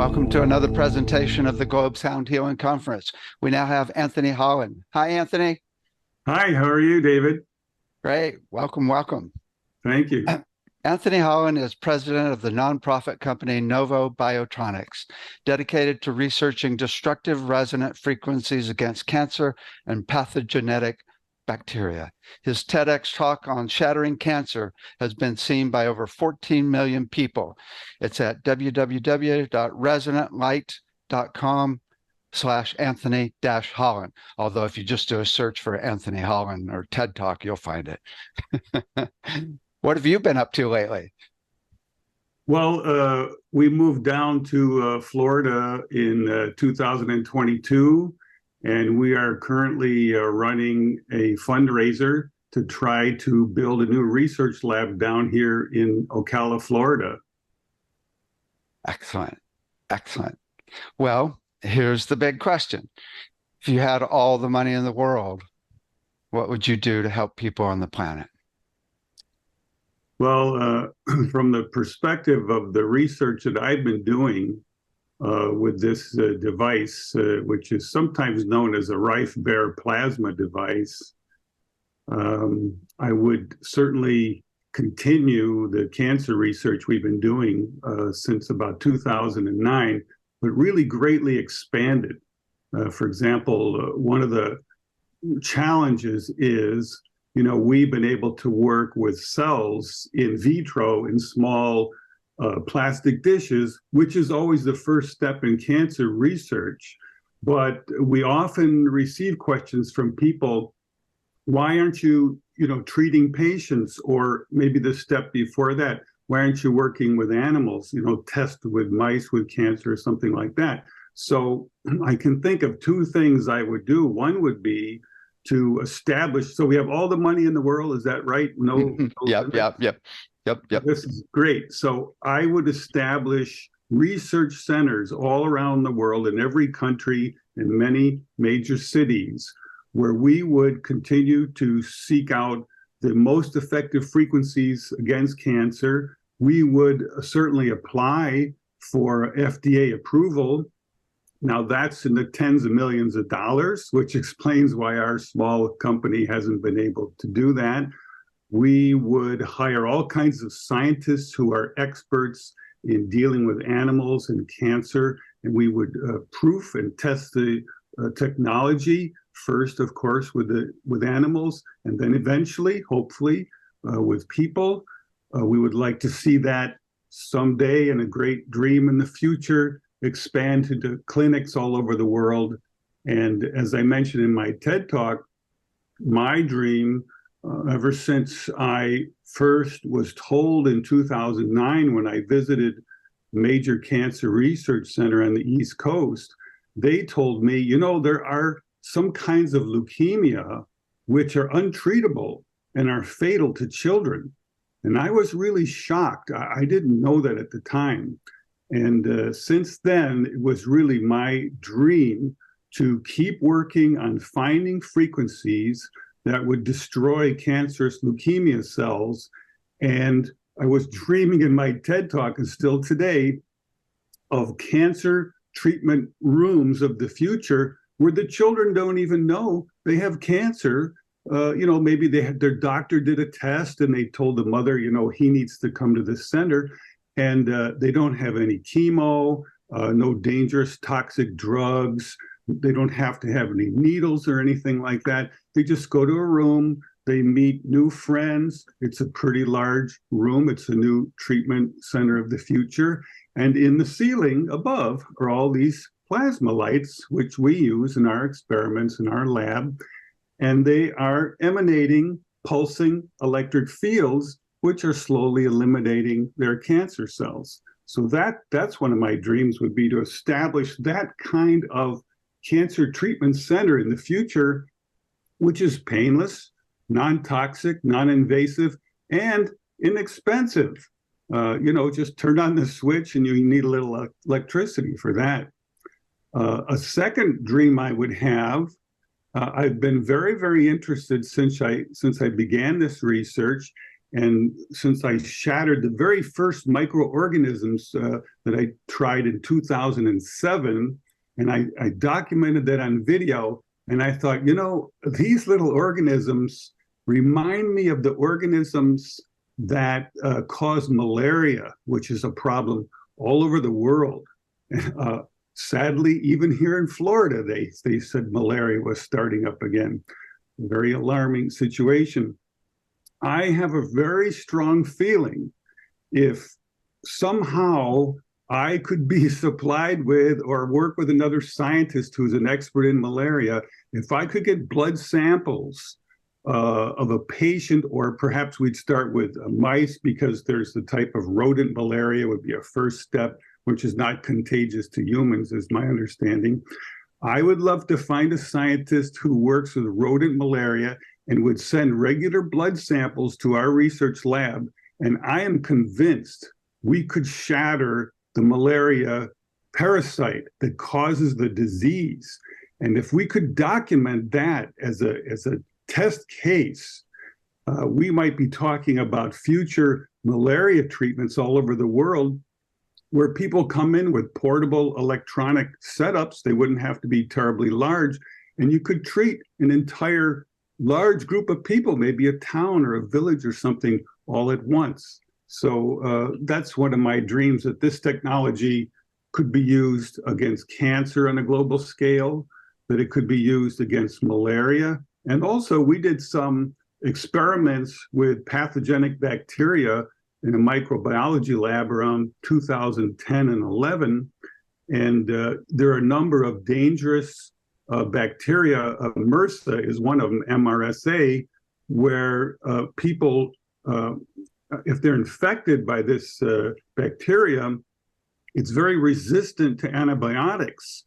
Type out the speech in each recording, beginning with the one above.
welcome to another presentation of the Globe Sound Healing Conference. We now have Anthony Holland. Hi, Anthony. Hi, how are you, David? Great. Welcome, welcome. Thank you. Anthony Holland is president of the nonprofit company Novobiotronics, dedicated to researching destructive resonant frequencies against cancer and pathogenic bacteria. His TEDx talk on shattering cancer has been seen by over 14 million people. It's at www.resonantlight.com/Anthony-Holland. Although if you just do a search for Anthony Holland or TED Talk, you'll find it. What have you been up to lately? Well, we moved down to Florida in 2022, and we are currently running a fundraiser to try to build a new research lab down here in Ocala, Florida. Excellent. Excellent. Well, here's the big question. If you had all the money in the world, what would you do to help people on the planet? Well, from the perspective of the research that I've been doing with this device, which is sometimes known as a Rife-Bear plasma device, I would certainly continue the cancer research we've been doing since about 2009, but really greatly expanded. For example, one of the challenges is, we've been able to work with cells in vitro in small plastic dishes, which is always the first step in cancer research. But we often receive questions from people, why aren't you, treating patients? Or maybe the step before that, why aren't you working with animals, test with mice with cancer or something like that? So I can think of two things I would do. One would be to establish, so we have all the money in the world, is that right? No. Yep. This is great. So I would establish research centers all around the world in every country in many major cities where we would continue to seek out the most effective frequencies against cancer. We would certainly apply for FDA approval. Now that's in the tens of millions of dollars, which explains why our small company hasn't been able to do that. We would hire all kinds of scientists who are experts in dealing with animals and cancer, and we would proof and test the technology first, of course, with animals, and then eventually, hopefully, with people. We would like to see that someday, in a great dream in the future, expand into clinics all over the world. And as I mentioned in my TED Talk, my dream, ever since I first was told in 2009 when I visited a major cancer research center on the East Coast, they told me, there are some kinds of leukemia which are untreatable and are fatal to children. And I was really shocked. I didn't know that at the time. And since then, it was really my dream to keep working on finding frequencies that would destroy cancerous leukemia cells. And I was dreaming in my TED Talk, and still today, of cancer treatment rooms of the future where the children don't even know they have cancer. Maybe their doctor did a test and they told the mother, he needs to come to this center. And they don't have any chemo, no dangerous toxic drugs. They don't have to have any needles or anything like that. They just go to a room, they meet new friends. It's a pretty large room. It's a new treatment center of the future. And in the ceiling above are all these plasma lights, which we use in our experiments in our lab. And they are emanating, pulsing electric fields, which are slowly eliminating their cancer cells. So that's one of my dreams, would be to establish that kind of cancer treatment center in the future, which is painless, non-toxic, non-invasive, and inexpensive. Just turn on the switch and you need a little electricity for that. A second dream I would have, I've been very, very interested since I began this research And since I shattered the very first microorganisms that I tried in 2007, and I documented that on video, and I thought, you know, these little organisms remind me of the organisms that cause malaria, which is a problem all over the world. Sadly, even here in Florida, they said malaria was starting up again. A very alarming situation. I have a very strong feeling if somehow I could be supplied with or work with another scientist who's an expert in malaria, if I could get blood samples of a patient, or perhaps we'd start with mice because there's the type of rodent malaria would be a first step, which is not contagious to humans, is my understanding. I would love to find a scientist who works with rodent malaria and would send regular blood samples to our research lab. And I am convinced we could shatter the malaria parasite that causes the disease. And if we could document that as a test case, we might be talking about future malaria treatments all over the world, where people come in with portable electronic setups. They wouldn't have to be terribly large, and you could treat an entire large group of people, maybe a town or a village or something, all at once. So that's one of my dreams, that this technology could be used against cancer on a global scale, that it could be used against malaria. And also we did some experiments with pathogenic bacteria in a microbiology lab around 2010 and 11. And there are a number of dangerous bacteria. MRSA is one of them, MRSA, where people, if they're infected by this bacteria, it's very resistant to antibiotics.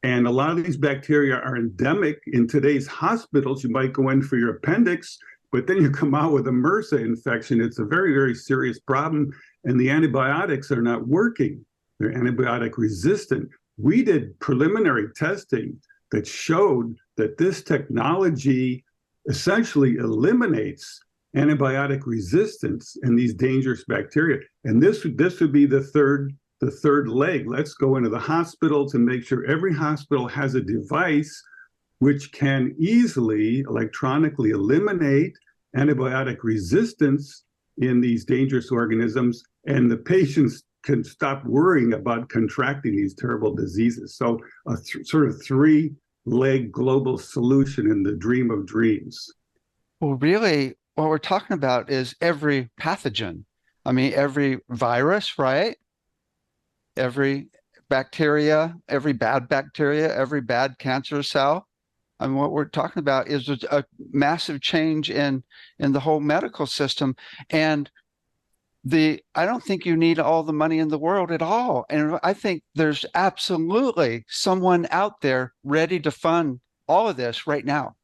And a lot of these bacteria are endemic in today's hospitals. You might go in for your appendix, but then you come out with a MRSA infection. It's a very, very serious problem. And the antibiotics are not working. They're antibiotic resistant. We did preliminary testing that showed that this technology essentially eliminates antibiotic resistance in these dangerous bacteria. And this would be the third leg. Let's go into the hospitals and make sure every hospital has a device which can easily electronically eliminate antibiotic resistance in these dangerous organisms, and the patients can stop worrying about contracting these terrible diseases. So a sort of three-leg global solution in the dream of dreams. Well, really, what we're talking about is every pathogen. I mean, every virus, right? Every bacteria, every bad bacteria, every bad cancer cell. I mean, what we're talking about is a massive change in the whole medical system. And I don't think you need all the money in the world at all. And I think there's absolutely someone out there ready to fund all of this right now.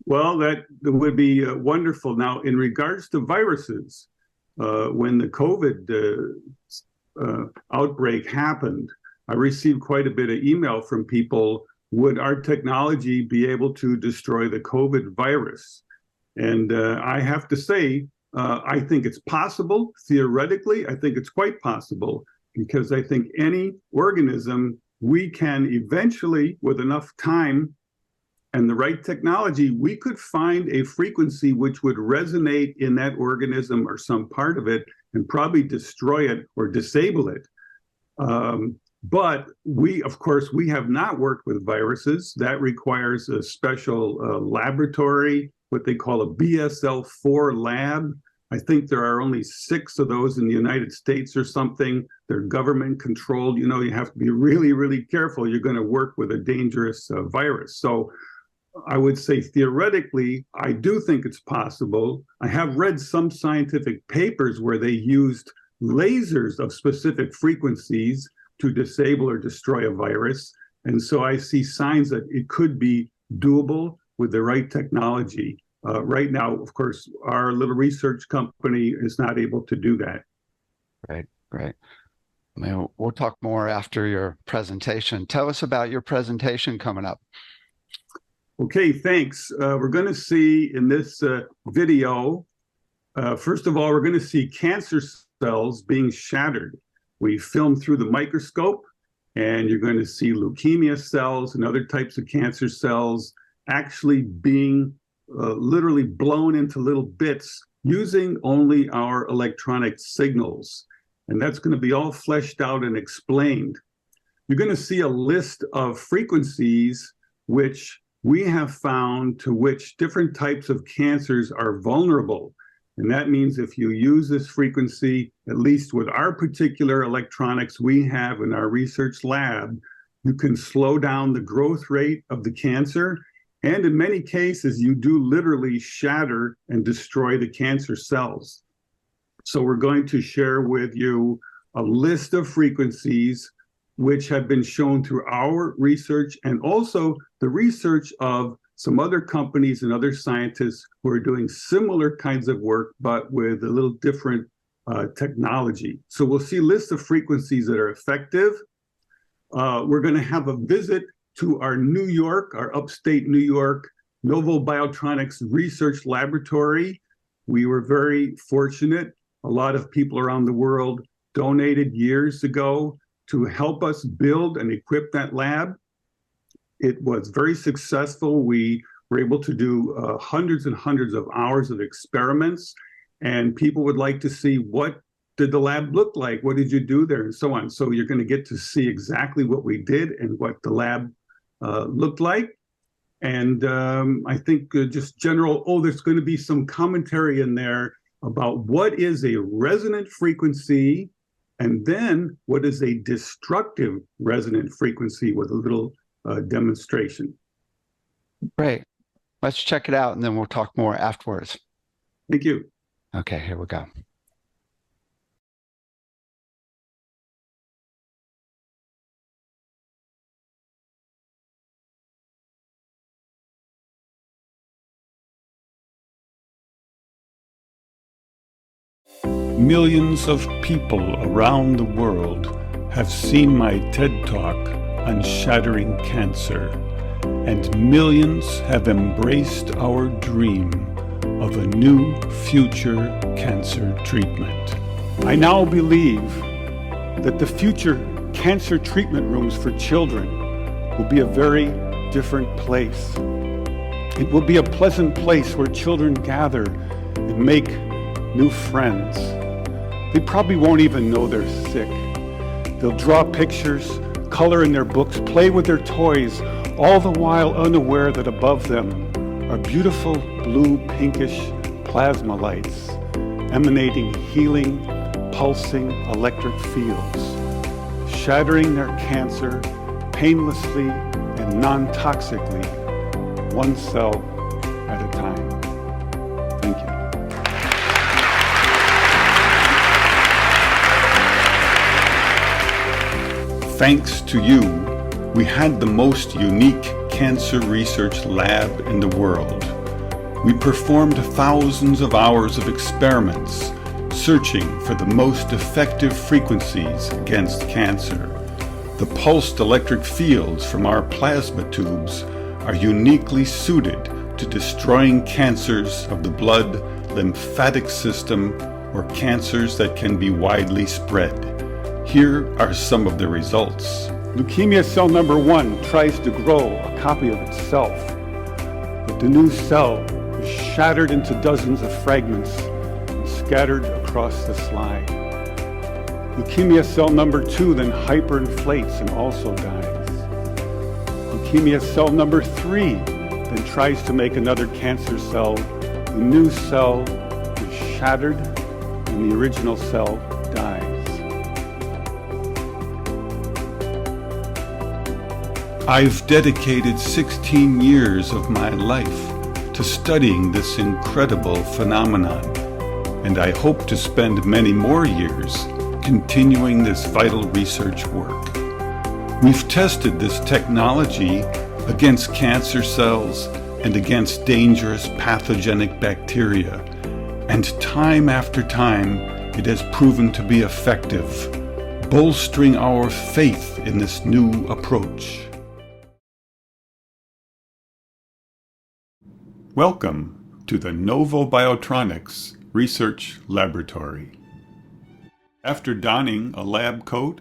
Well, that would be wonderful. Now, in regards to viruses, when the COVID outbreak happened, I received quite a bit of email from people. Would our technology be able to destroy the COVID virus? And I have to say, I think it's possible. Theoretically, I think it's quite possible, because I think any organism, we can eventually, with enough time and the right technology, we could find a frequency which would resonate in that organism or some part of it and probably destroy it or disable it. But we, of course, we have not worked with viruses. That requires a special laboratory, what they call a BSL-4 lab. I think there are only 6 of those in the United States or something. They're government controlled. You know, you have to be really, really careful. You're going to work with a dangerous virus. So I would say theoretically, I do think it's possible. I have read some scientific papers where they used lasers of specific frequencies to disable or destroy a virus. And so I see signs that it could be doable with the right technology. Right now, of course, our little research company is not able to do that. Right, great. I mean, we'll talk more after your presentation. Tell us about your presentation coming up. Okay, thanks. We're going to see in this video First of all, we're going to see cancer cells being shattered. We film through the microscope, and you're going to see leukemia cells and other types of cancer cells actually being literally blown into little bits using only our electronic signals. And that's going to be all fleshed out and explained. You're going to see a list of frequencies which we have found to which different types of cancers are vulnerable. And that means if you use this frequency, at least with our particular electronics we have in our research lab, you can slow down the growth rate of the cancer. And in many cases, you do literally shatter and destroy the cancer cells. So we're going to share with you a list of frequencies which have been shown through our research and also the research of some other companies and other scientists who are doing similar kinds of work, but with a little different technology. So we'll see lists of frequencies that are effective. We're going to have a visit to our upstate New York, Novobiotronics Research Laboratory. We were very fortunate. A lot of people around the world donated years ago to help us build and equip that lab. It was very successful. We were able to do hundreds and hundreds of hours of experiments, and people would like to see what did the lab look like? What did you do there? And so on. So you're going to get to see exactly what we did and what the lab looked like. And I think just general, there's going to be some commentary in there about what is a resonant frequency and then what is a destructive resonant frequency with a little demonstration. Great. Let's check it out and then we'll talk more afterwards. Thank you. Okay, here we go. Millions of people around the world have seen my TED Talk on shattering cancer, and millions have embraced our dream of a new future cancer treatment. I now believe that the future cancer treatment rooms for children will be a very different place. It will be a pleasant place where children gather and make new friends. They probably won't even know they're sick. They'll draw pictures, color in their books, play with their toys, all the while unaware that above them are beautiful blue pinkish plasma lights emanating healing, pulsing electric fields, shattering their cancer painlessly and non-toxically, one cell at a time. Thank you. Thanks to you, we had the most unique cancer research lab in the world. We performed thousands of hours of experiments, searching for the most effective frequencies against cancer. The pulsed electric fields from our plasma tubes are uniquely suited to destroying cancers of the blood, lymphatic system, or cancers that can be widely spread. Here are some of the results. Leukemia cell number 1 tries to grow a copy of itself, but the new cell is shattered into dozens of fragments and scattered across the slide. Leukemia cell number 2 then hyperinflates and also dies. Leukemia cell number 3 then tries to make another cancer cell. The new cell is shattered and the original cell dies. I've dedicated 16 years of my life to studying this incredible phenomenon, and I hope to spend many more years continuing this vital research work. We've tested this technology against cancer cells and against dangerous pathogenic bacteria, and time after time it has proven to be effective, bolstering our faith in this new approach. Welcome to the Novobiotronics research laboratory. After donning a lab coat,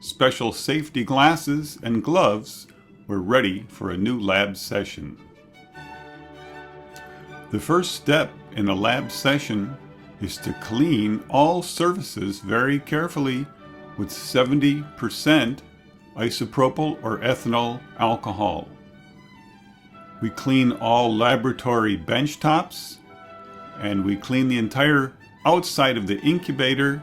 special safety glasses, and gloves, we're ready for a new lab session. The first step in a lab session is to clean all surfaces very carefully with 70% isopropyl or ethanol alcohol. We clean all laboratory bench tops, and we clean the entire outside of the incubator,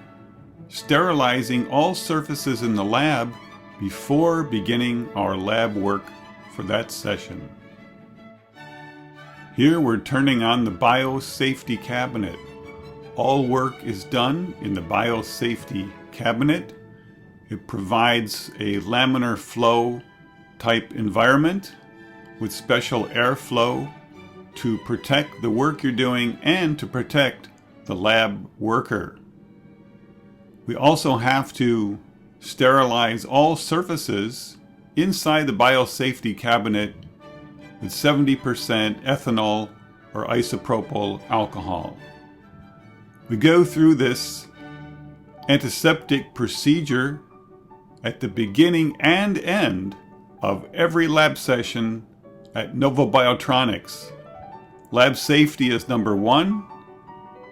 sterilizing all surfaces in the lab before beginning our lab work for that session. Here we're turning on the biosafety cabinet. All work is done in the biosafety cabinet. It provides a laminar flow type environment with special airflow to protect the work you're doing and to protect the lab worker. We also have to sterilize all surfaces inside the biosafety cabinet with 70% ethanol or isopropyl alcohol. We go through this antiseptic procedure at the beginning and end of every lab session at Novobiotronics. Lab safety is number one,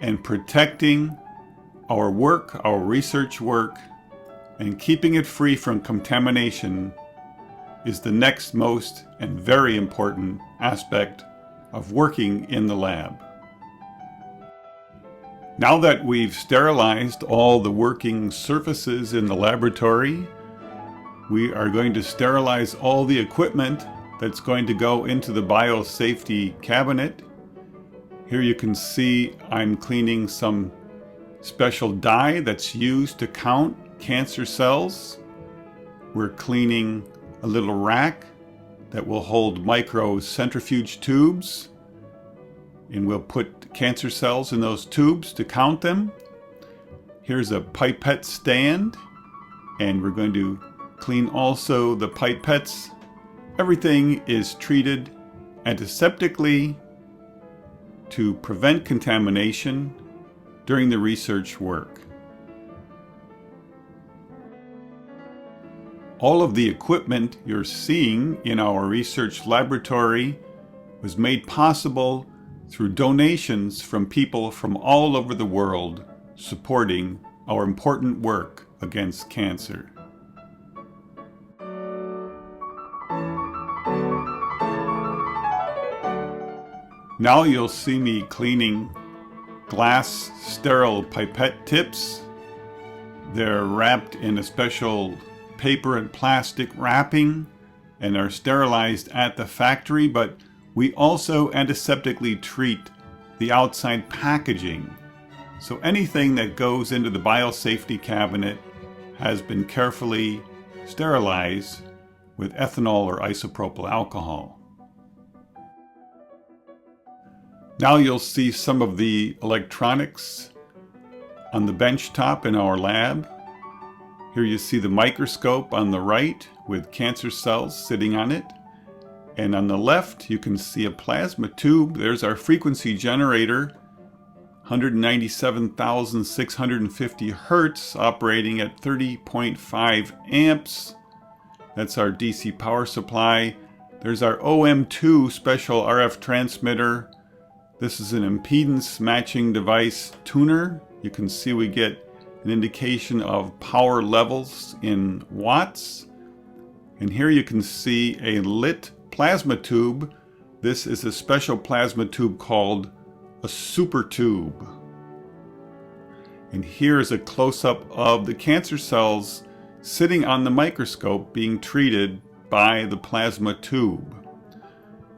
and protecting our work, our research work, and keeping it free from contamination is the next most and very important aspect of working in the lab. Now that we've sterilized all the working surfaces in the laboratory, we are going to sterilize all the equipment that's going to go into the biosafety cabinet. Here you can see I'm cleaning some special dye that's used to count cancer cells. We're cleaning a little rack that will hold microcentrifuge tubes, and we'll put cancer cells in those tubes to count them. Here's a pipette stand, and we're going to clean also the pipettes. Everything is treated antiseptically to prevent contamination during the research work. All of the equipment you're seeing in our research laboratory was made possible through donations from people from all over the world supporting our important work against cancer. Now you'll see me cleaning glass sterile pipette tips. They're wrapped in a special paper and plastic wrapping and are sterilized at the factory, but we also antiseptically treat the outside packaging. So anything that goes into the biosafety cabinet has been carefully sterilized with ethanol or isopropyl alcohol. Now you'll see some of the electronics on the bench top in our lab. Here you see the microscope on the right with cancer cells sitting on it. And on the left, you can see a plasma tube. There's our frequency generator, 197,650 hertz, operating at 30.5 amps. That's our DC power supply. There's our OM2 special RF transmitter. This is an impedance matching device tuner. You can see we get an indication of power levels in watts. And here you can see a lit plasma tube. This is a special plasma tube called a super tube. And here is a close-up of the cancer cells sitting on the microscope being treated by the plasma tube.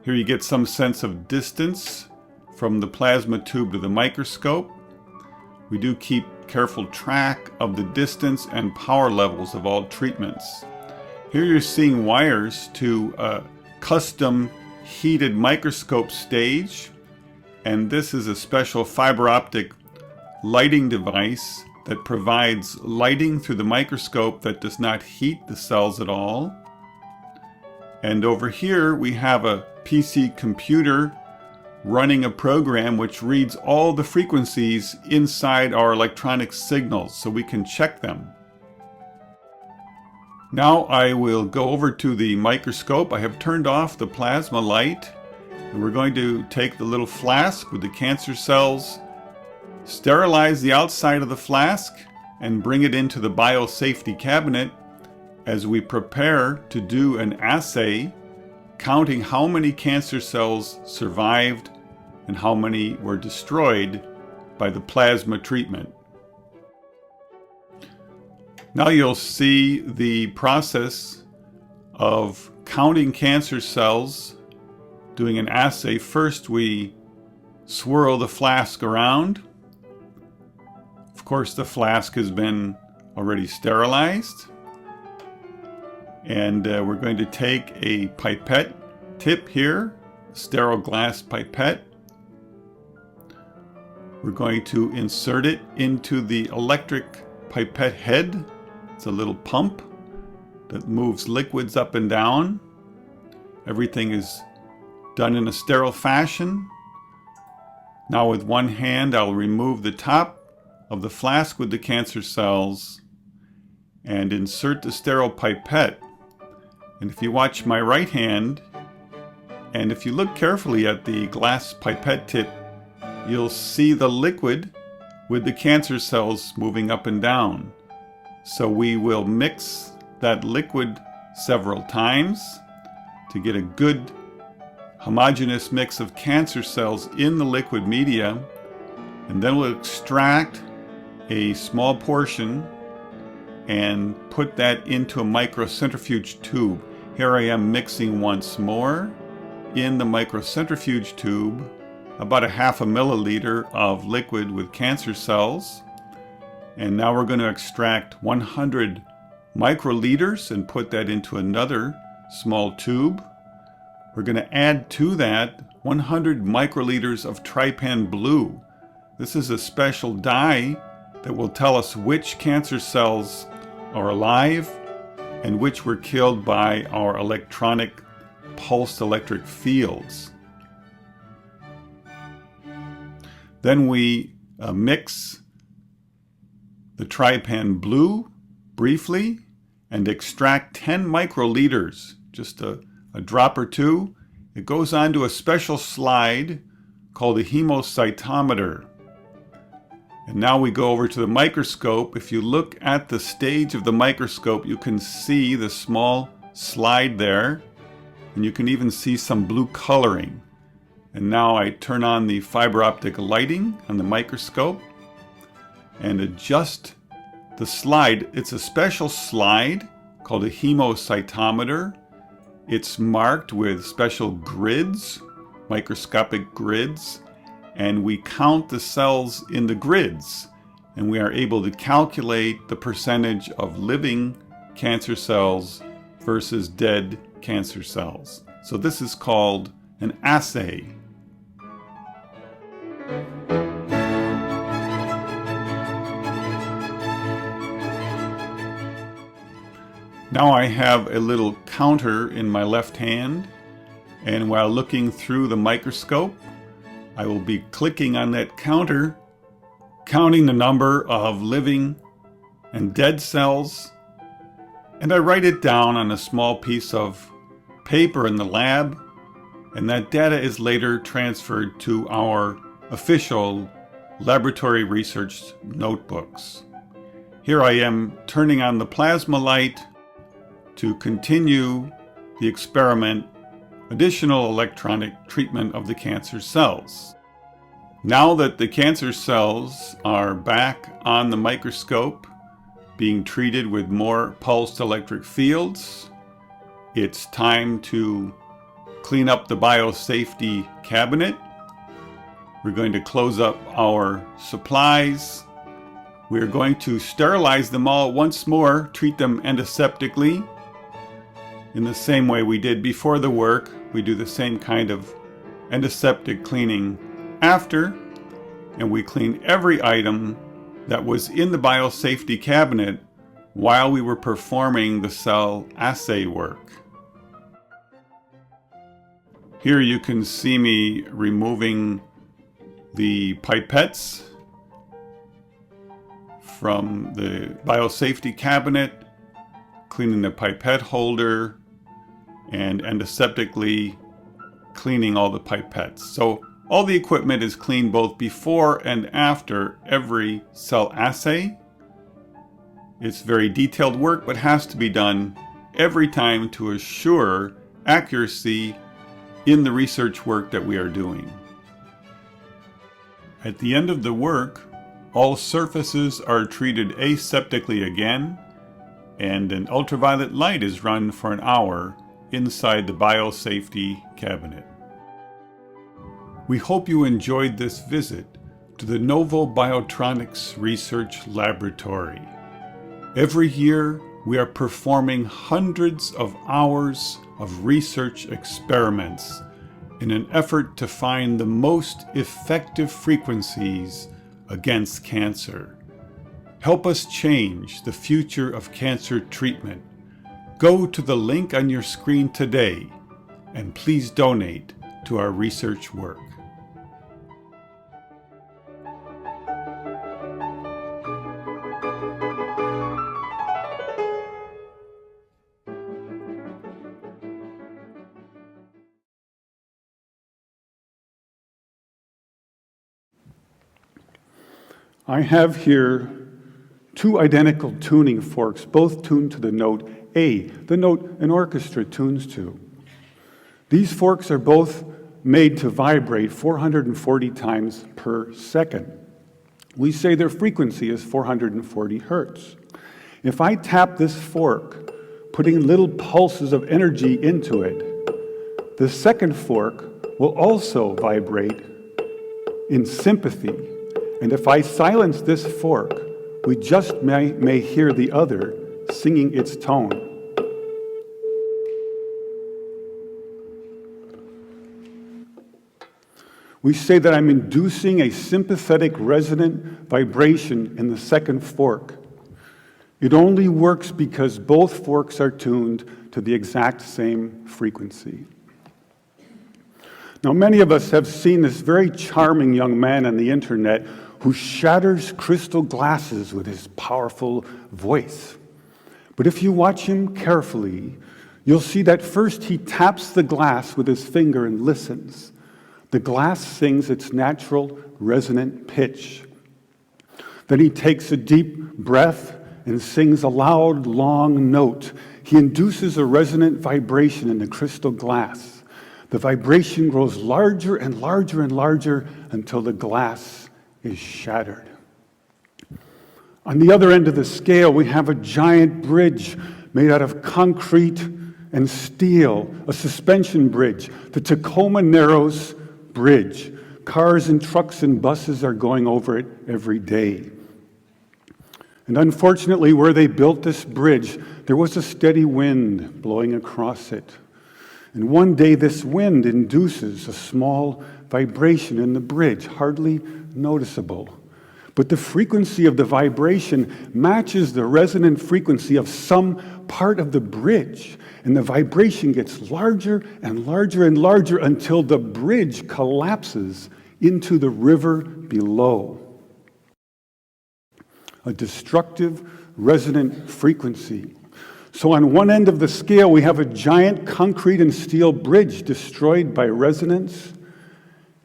Here you get some sense of distance from the plasma tube to the microscope. We do keep careful track of the distance and power levels of all treatments. Here you're seeing wires to a custom heated microscope stage, and this is a special fiber optic lighting device that provides lighting through the microscope that does not heat the cells at all. And over here we have a PC computer running a program which reads all the frequencies inside our electronic signals so we can check them. Now I will go over to the microscope. I have turned off the plasma light, and we're going to take the little flask with the cancer cells, sterilize the outside of the flask, and bring it into the biosafety cabinet as we prepare to do an assay counting how many cancer cells survived and how many were destroyed by the plasma treatment. Now you'll see the process of counting cancer cells, doing an assay. First we swirl the flask around. Of course, the flask has been already sterilized. And we're going to take a pipette tip here, sterile glass pipette. We're going to insert it into the electric pipette head. It's a little pump that moves liquids up and down. Everything is done in a sterile fashion. Now with one hand, I'll remove the top of the flask with the cancer cells and insert the sterile pipette. And if you watch my right hand, and if you look carefully at the glass pipette tip, you'll see the liquid with the cancer cells moving up and down. So we will mix that liquid several times to get a good homogeneous mix of cancer cells in the liquid media, and then we'll extract a small portion and put that into a microcentrifuge tube. Here I am mixing once more in the microcentrifuge tube about a half a milliliter of liquid with cancer cells. And now we're going to extract 100 microliters and put that into another small tube. We're going to add to that 100 microliters of trypan blue. This is a special dye that will tell us which cancer cells are alive and which were killed by our electronic pulsed electric fields. Then we mix the trypan blue briefly and extract 10 microliters, just a drop or two. It goes onto a special slide called a hemocytometer. And now we go over to the microscope. If you look at the stage of the microscope, you can see the small slide there, and you can even see some blue coloring. And now I turn on the fiber optic lighting on the microscope and adjust the slide. It's a special slide called a hemocytometer. It's marked with special grids, microscopic grids, and we count the cells in the grids, and we are able to calculate the percentage of living cancer cells versus dead cancer cells. So this is called an assay. Now I have a little counter in my left hand, and while looking through the microscope, I will be clicking on that counter, counting the number of living and dead cells, and I write it down on a small piece of paper in the lab, and that data is later transferred to our official laboratory research notebooks. Here I am turning on the plasma light to continue the experiment, additional electronic treatment of the cancer cells. Now that the cancer cells are back on the microscope, being treated with more pulsed electric fields, it's time to clean up the biosafety cabinet. We're going to close up our supplies. We're going to sterilize them all once more, treat them antiseptically. In the same way we did before the work, we do the same kind of antiseptic cleaning after, and we clean every item that was in the biosafety cabinet while we were performing the cell assay work. Here you can see me removing the pipettes from the biosafety cabinet, cleaning the pipette holder, and antiseptically cleaning all the pipettes. So all the equipment is cleaned both before and after every cell assay. It's very detailed work, but has to be done every time to assure accuracy in the research work that we are doing. At the end of the work, all surfaces are treated aseptically again, and an ultraviolet light is run for an hour inside the biosafety cabinet. We hope you enjoyed this visit to the Novobiotronics Research Laboratory. Every year, we are performing hundreds of hours of research experiments in an effort to find the most effective frequencies against cancer. Help us change the future of cancer treatment. Go to the link on your screen today and please donate to our research work. I have here two identical tuning forks, both tuned to the note A, the note an orchestra tunes to. These forks are both made to vibrate 440 times per second. We say their frequency is 440 hertz. If I tap this fork, putting little pulses of energy into it, the second fork will also vibrate in sympathy. And if I silence this fork, we just may hear the other singing its tone. We say that I'm inducing a sympathetic resonant vibration in the second fork. It only works because both forks are tuned to the exact same frequency. Now, many of us have seen this very charming young man on the internet who shatters crystal glasses with his powerful voice. But if you watch him carefully, you'll see that first he taps the glass with his finger and listens. The glass sings its natural resonant pitch. Then he takes a deep breath and sings a loud, long note. He induces a resonant vibration in the crystal glass. The vibration grows larger and larger and larger until the glass is shattered. On the other end of the scale, we have a giant bridge made out of concrete and steel, a suspension bridge, the Tacoma Narrows Bridge. Cars and trucks and buses are going over it every day. And unfortunately, where they built this bridge, there was a steady wind blowing across it. And one day, this wind induces a small vibration in the bridge, hardly noticeable. But the frequency of the vibration matches the resonant frequency of some part of the bridge. And the vibration gets larger and larger and larger until the bridge collapses into the river below. A destructive resonant frequency. So on one end of the scale, we have a giant concrete and steel bridge destroyed by resonance.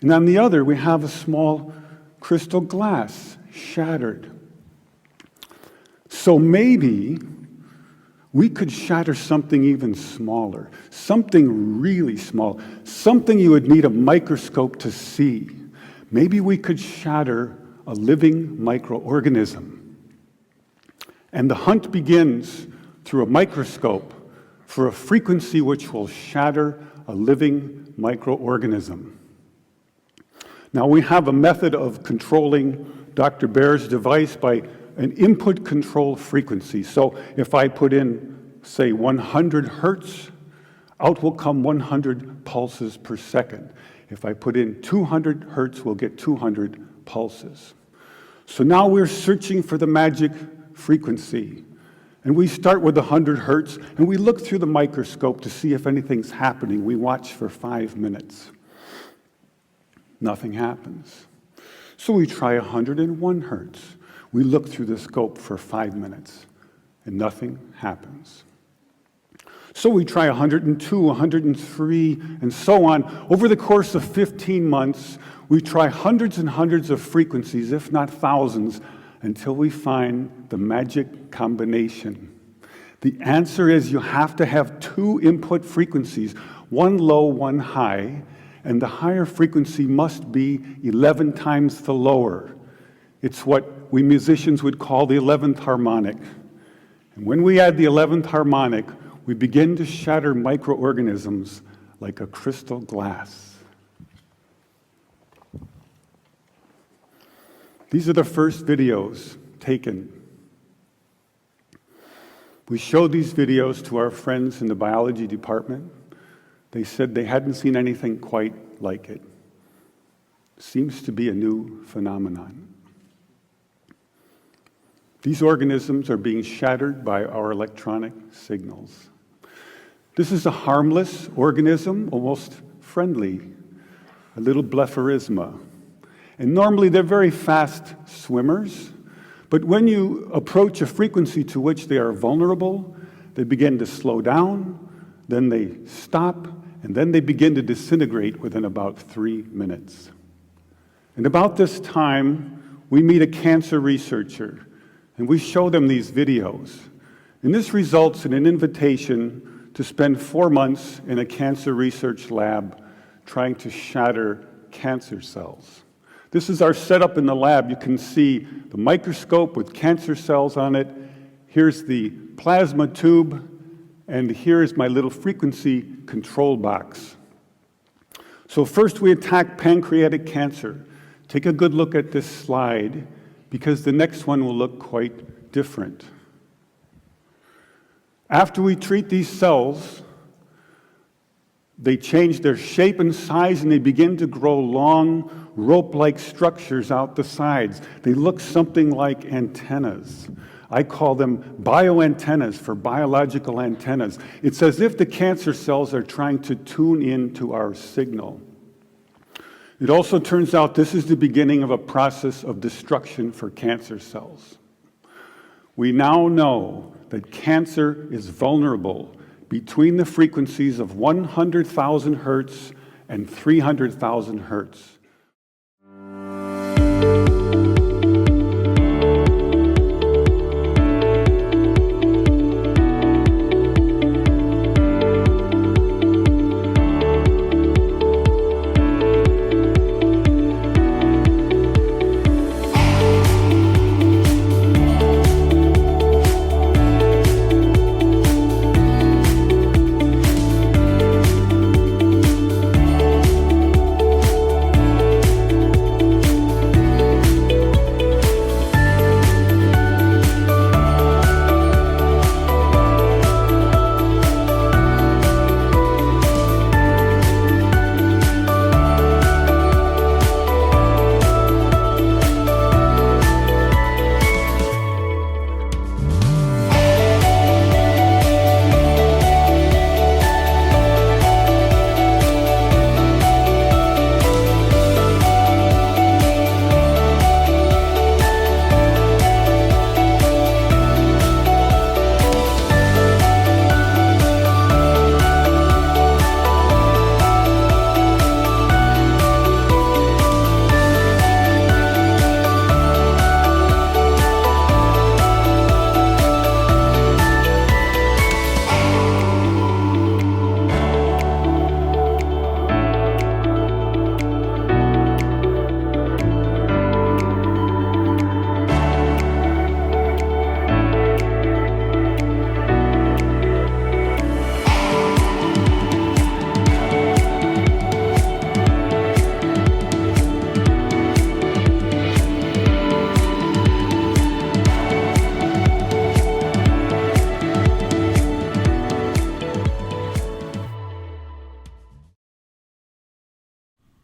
And on the other, we have a small crystal glass shattered. So maybe we could shatter something even smaller, something really small, something you would need a microscope to see. Maybe we could shatter a living microorganism. And the hunt begins through a microscope for a frequency which will shatter a living microorganism. Now, we have a method of controlling Dr. Baer's device by an input control frequency. So if I put in, say, 100 hertz, out will come 100 pulses per second. If I put in 200 hertz, we'll get 200 pulses. So now we're searching for the magic frequency. And we start with 100 hertz, and we look through the microscope to see if anything's happening. We watch for 5 minutes. Nothing happens. So we try 101 hertz. We look through the scope for 5 minutes, and nothing happens. So we try 102, 103, and so on. Over the course of 15 months, we try hundreds and hundreds of frequencies, if not thousands, until we find the magic combination. The answer is you have to have 2 input frequencies, one low, one high, and the higher frequency must be 11 times the lower. It's what we musicians would call the 11th harmonic. And when we add the 11th harmonic, we begin to shatter microorganisms like a crystal glass. These are the first videos taken. We showed these videos to our friends in the biology department. They said they hadn't seen anything quite like it. Seems to be a new phenomenon. These organisms are being shattered by our electronic signals. This is a harmless organism, almost friendly, a little blepharisma. And normally they're very fast swimmers, but when you approach a frequency to which they are vulnerable, they begin to slow down, then they stop, and then they begin to disintegrate within about 3 minutes. And about this time, we meet a cancer researcher, and we show them these videos. And this results in an invitation to spend 4 months in a cancer research lab trying to shatter cancer cells. This is our setup in the lab. You can see the microscope with cancer cells on it. Here's the plasma tube, and here's my little frequency control box. So first we attack pancreatic cancer. Take a good look at this slide, because the next one will look quite different. After we treat these cells, they change their shape and size, and they begin to grow long, rope-like structures out the sides. They look something like antennas. I call them bioantennas for biological antennas. It's as if the cancer cells are trying to tune in to our signal. It also turns out this is the beginning of a process of destruction for cancer cells. We now know that cancer is vulnerable between the frequencies of 100,000 hertz and 300,000 hertz.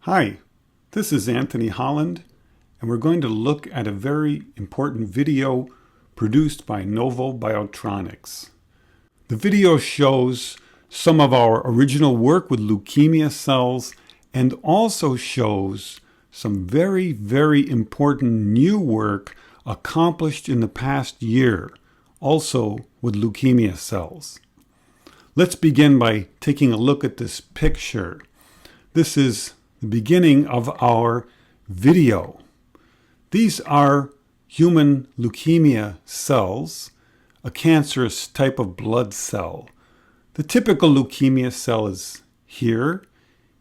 Hi, this is Anthony Holland, and we're going to look at a very important video produced by Novobiotronics. The video shows some of our original work with leukemia cells and also shows some very, very important new work accomplished in the past year, also with leukemia cells. Let's begin by taking a look at this picture. This is the beginning of our video. These are human leukemia cells, a cancerous type of blood cell. The typical leukemia cell is here.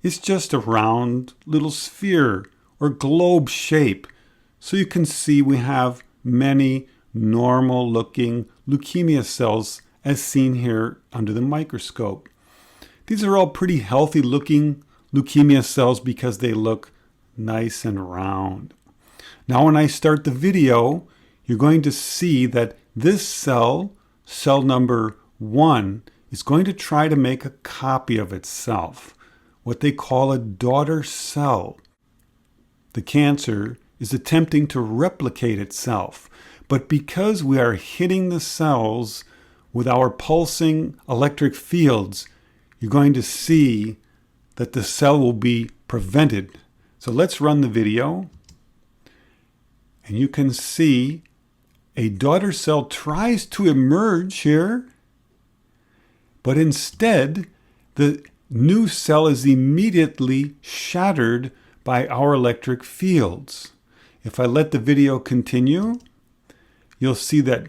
It's just a round little sphere or globe shape. So you can see we have many normal looking leukemia cells as seen here under the microscope. These are all pretty healthy looking leukemia cells because they look nice and round. Now when I start the video, you're going to see that this cell, cell number 1, is going to try to make a copy of itself, what they call a daughter cell. The cancer is attempting to replicate itself, but because we are hitting the cells with our pulsing electric fields, you're going to see that the cell will be prevented. So let's run the video. And you can see a daughter cell tries to emerge here, but instead the new cell is immediately shattered by our electric fields. If I let the video continue, you'll see that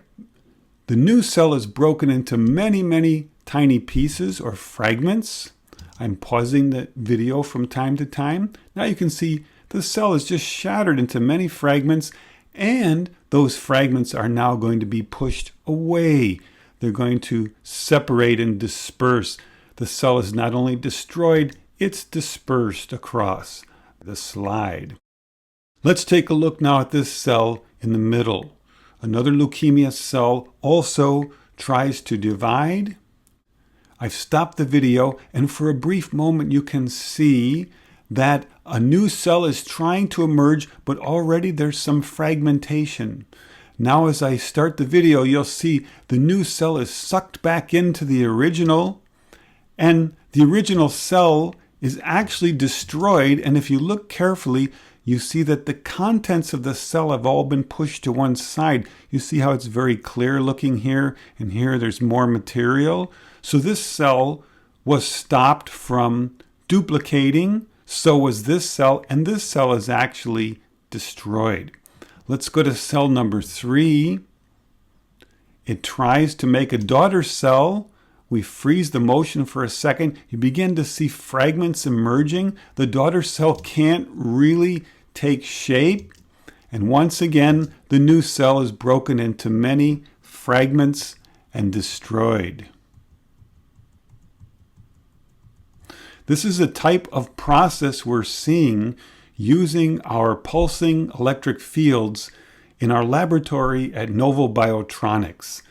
the new cell is broken into many, many tiny pieces or fragments. I'm pausing the video from time to time. Now you can see the cell is just shattered into many fragments, and those fragments are now going to be pushed away. They're going to separate and disperse. The cell is not only destroyed, it's dispersed across the slide. Let's take a look now at this cell in the middle. Another leukemia cell also tries to divide. I've stopped the video, and for a brief moment you can see that a new cell is trying to emerge, but already there's some fragmentation. Now as I start the video, you'll see the new cell is sucked back into the original, and the original cell is actually destroyed. And if you look carefully, you see that the contents of the cell have all been pushed to one side. You see how it's very clear looking here, and here there's more material. So this cell was stopped from duplicating, so was this cell, and this cell is actually destroyed. Let's go to cell number 3. It tries to make a daughter cell. We freeze the motion for a second. You begin to see fragments emerging. The daughter cell can't really take shape. And once again, the new cell is broken into many fragments and destroyed. This is a type of process we're seeing using our pulsing electric fields in our laboratory at Novobiotronics.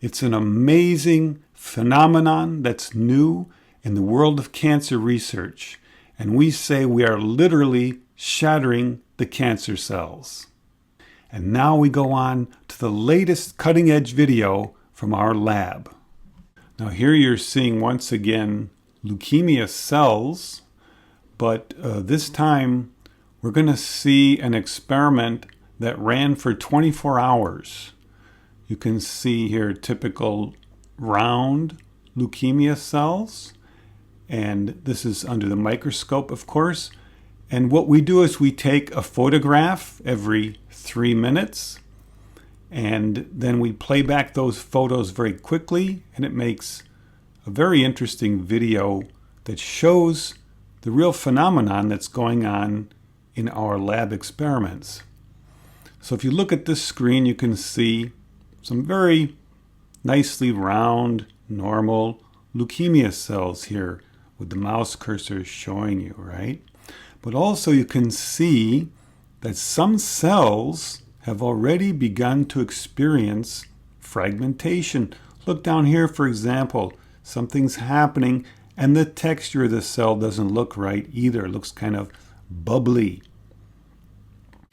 It's an amazing phenomenon that's new in the world of cancer research, and we say we are literally shattering the cancer cells. And now we go on to the latest cutting-edge video from our lab. Now here you're seeing once again leukemia cells, but this time we're going to see an experiment that ran for 24 hours. You can see here typical round leukemia cells, and this is under the microscope, of course. And what we do is we take a photograph every 3 minutes, and then we play back those photos very quickly, and it makes a very interesting video that shows the real phenomenon that's going on in our lab experiments. So if you look at this screen, you can see some very nicely round, normal leukemia cells here with the mouse cursor showing you, right? But also you can see that some cells have already begun to experience fragmentation. Look down here, for example, something's happening and the texture of the cell doesn't look right either. It looks kind of bubbly.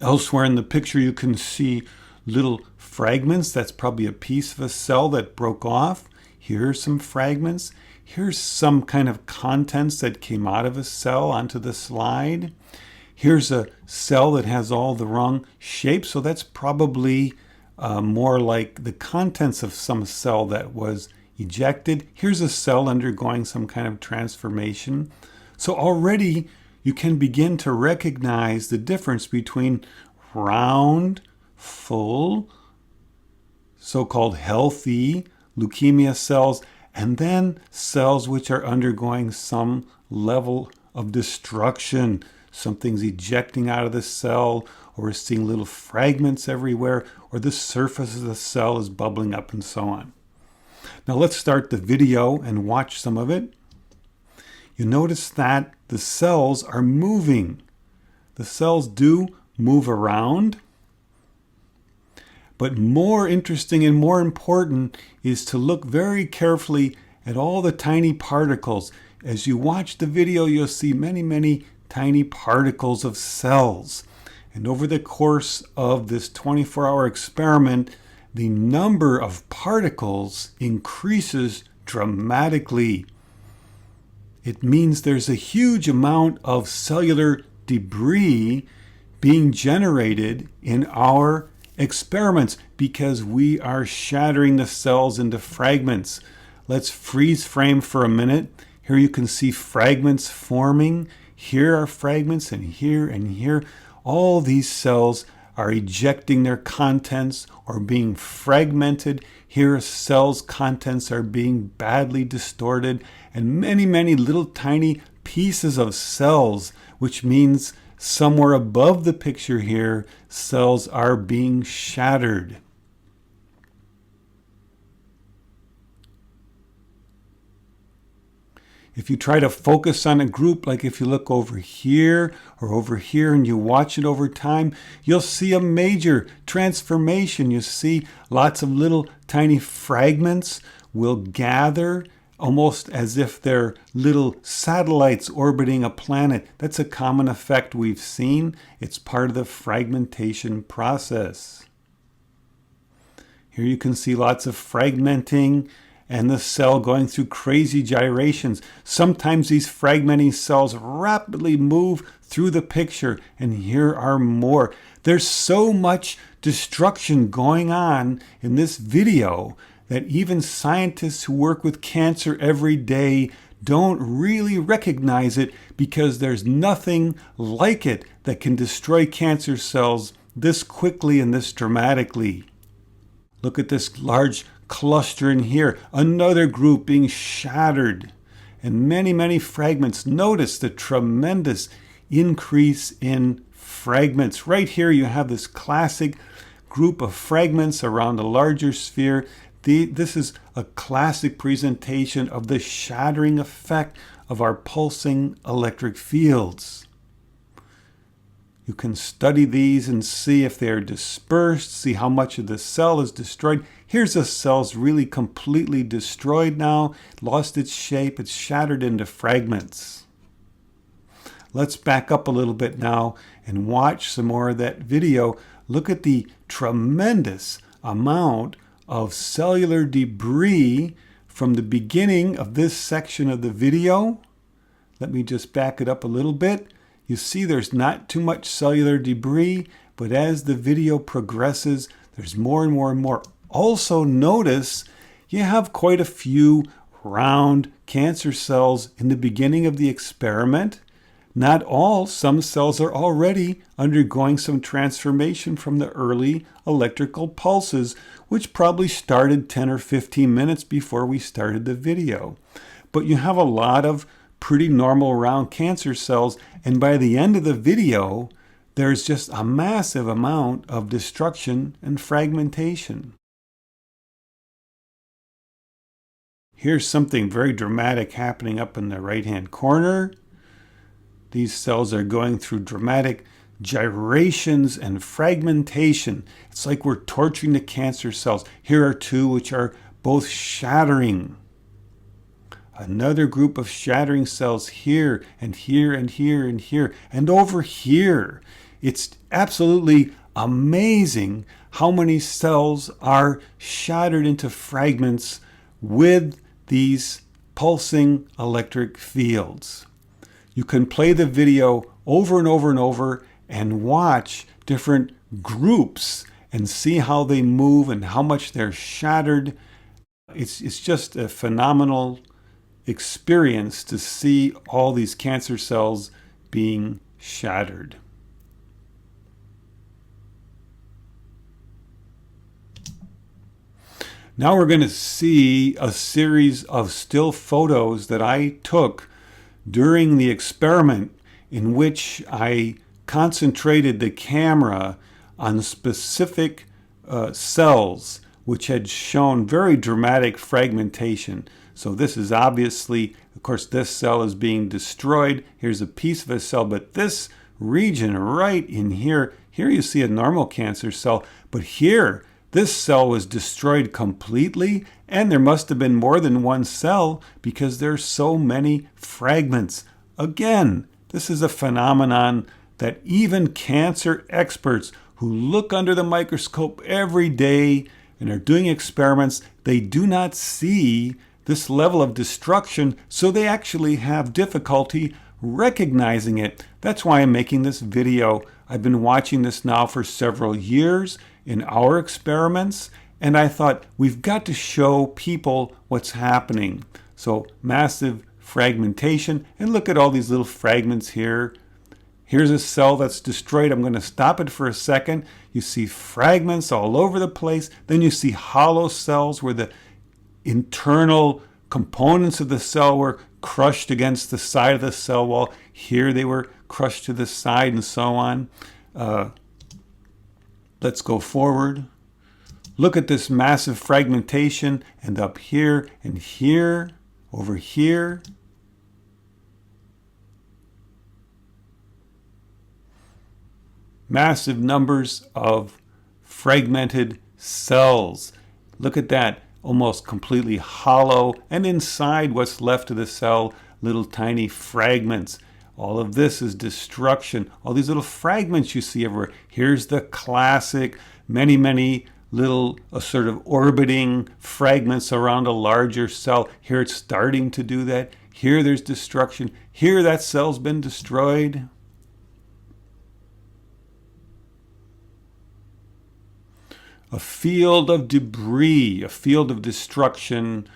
Elsewhere in the picture you can see little fragments. That's probably a piece of a cell that broke off. Here are some fragments. Here's some kind of contents that came out of a cell onto the slide. Here's a cell that has all the wrong shapes, so that's probably more like the contents of some cell that was ejected. Here's a cell undergoing some kind of transformation. So already you can begin to recognize the difference between round, full, so-called healthy leukemia cells, and then cells which are undergoing some level of destruction. Something's ejecting out of the cell, or we're seeing little fragments everywhere, or the surface of the cell is bubbling up and so on. Now let's start the video and watch some of it. You notice that the cells are moving. The cells do move around. But more interesting and more important is to look very carefully at all the tiny particles. As you watch the video, you'll see many, many tiny particles of cells. And over the course of this 24-hour experiment, the number of particles increases dramatically. It means there's a huge amount of cellular debris being generated in our experiments because we are shattering the cells into fragments. Let's freeze frame for a minute. Here you can see fragments forming. Here are fragments, and here and here. All these cells are ejecting their contents or being fragmented. Here cells' contents are being badly distorted, and many, many little tiny pieces of cells, which means somewhere above the picture here, cells are being shattered. If you try to focus on a group, like if you look over here or over here and you watch it over time, you'll see a major transformation. You see lots of little tiny fragments will gather almost as if they're little satellites orbiting a planet. That's a common effect we've seen. It's part of the fragmentation process. Here you can see lots of fragmenting and the cell going through crazy gyrations. Sometimes these fragmenting cells rapidly move through the picture, and here are more. There's so much destruction going on in this video that even scientists who work with cancer every day don't really recognize it because there's nothing like it that can destroy cancer cells this quickly and this dramatically. Look at this large cluster in here, another group being shattered, and many, many fragments. Notice the tremendous increase in fragments. Right here you have this classic group of fragments around a larger sphere. This is a classic presentation of the shattering effect of our pulsing electric fields. You can study these and see if they are dispersed, see how much of the cell is destroyed. Here's a cell's really completely destroyed now, lost its shape, it's shattered into fragments. Let's back up a little bit now and watch some more of that video. Look at the tremendous amount of cellular debris from the beginning of this section of the video. Let me just back it up a little bit. You see there's not too much cellular debris, but as the video progresses, there's more and more and more. Also notice you have quite a few round cancer cells in the beginning of the experiment. Not all, some cells are already undergoing some transformation from the early electrical pulses, which probably started 10 or 15 minutes before we started the video. But you have a lot of pretty normal round cancer cells, and by the end of the video, there's just a massive amount of destruction and fragmentation. Here's something very dramatic happening up in the right-hand corner. These cells are going through dramatic gyrations and fragmentation. It's like we're torturing the cancer cells. Here are two which are both shattering. Another group of shattering cells here and here and here and here and over here. It's absolutely amazing how many cells are shattered into fragments with these pulsing electric fields. You can play the video over and over and over and watch different groups and see how they move and how much they're shattered. It's just a phenomenal experience to see all these cancer cells being shattered. Now we're going to see a series of still photos that I took during the experiment in which I concentrated the camera on specific cells which had shown very dramatic fragmentation. So this is obviously, of course, this cell is being destroyed. Here's a piece of a cell, but this region right in here, here you see a normal cancer cell, but here, this cell was destroyed completely, and there must have been more than one cell because there's so many fragments. Again, this is a phenomenon that even cancer experts who look under the microscope every day and are doing experiments, they do not see this level of destruction, so they actually have difficulty recognizing it. That's why I'm making this video. I've been watching this now for several years in our experiments, and I thought we've got to show people what's happening. So massive fragmentation, and look at all these little fragments here. Here's a cell that's destroyed. I'm going to stop it for a second. You see fragments all over the place. Then you see hollow cells where the internal components of the cell were crushed against the side of the cell wall. Here they were crushed to the side and so on. Let's go forward. Look at this massive fragmentation, and up here and here, over here. Massive numbers of fragmented cells. Look at that, almost completely hollow, and inside what's left of the cell, little tiny fragments. All of this is destruction. All these little fragments you see everywhere. Here's the classic, many little sort of orbiting fragments around a larger cell. Here it's starting to do that. Here there's destruction. Here that cell's been destroyed. A field of debris, a field of destruction,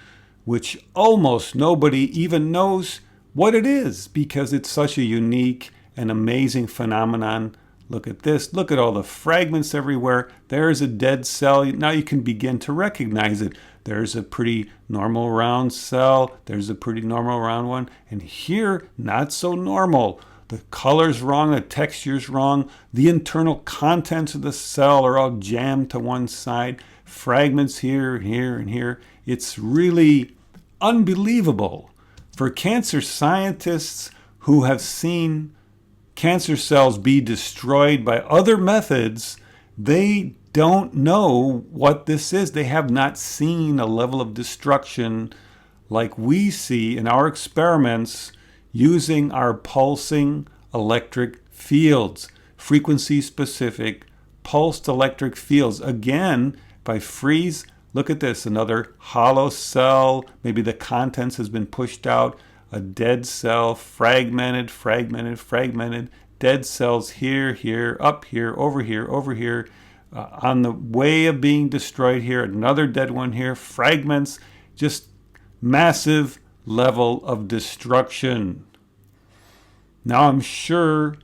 which almost nobody even knows what it is because it's such a unique and amazing phenomenon. Look at this. Look at all the fragments everywhere. There's a dead cell. Now you can begin to recognize it. There's a pretty normal round cell. There's a pretty normal round one. And here, not so normal. The color's wrong. The texture's wrong. The internal contents of the cell are all jammed to one side. Fragments here, here, and here. It's really unbelievable. For cancer scientists who have seen cancer cells be destroyed by other methods, they don't know what this is. They have not seen a level of destruction like we see in our experiments using our pulsing electric fields, frequency-specific pulsed electric fields. Again, by freeze, look at this, another hollow cell, maybe the contents has been pushed out, a dead cell, fragmented, dead cells here, here, up here, over here, on the way of being destroyed here, another dead one here, fragments, just massive level of destruction. Now I'm sure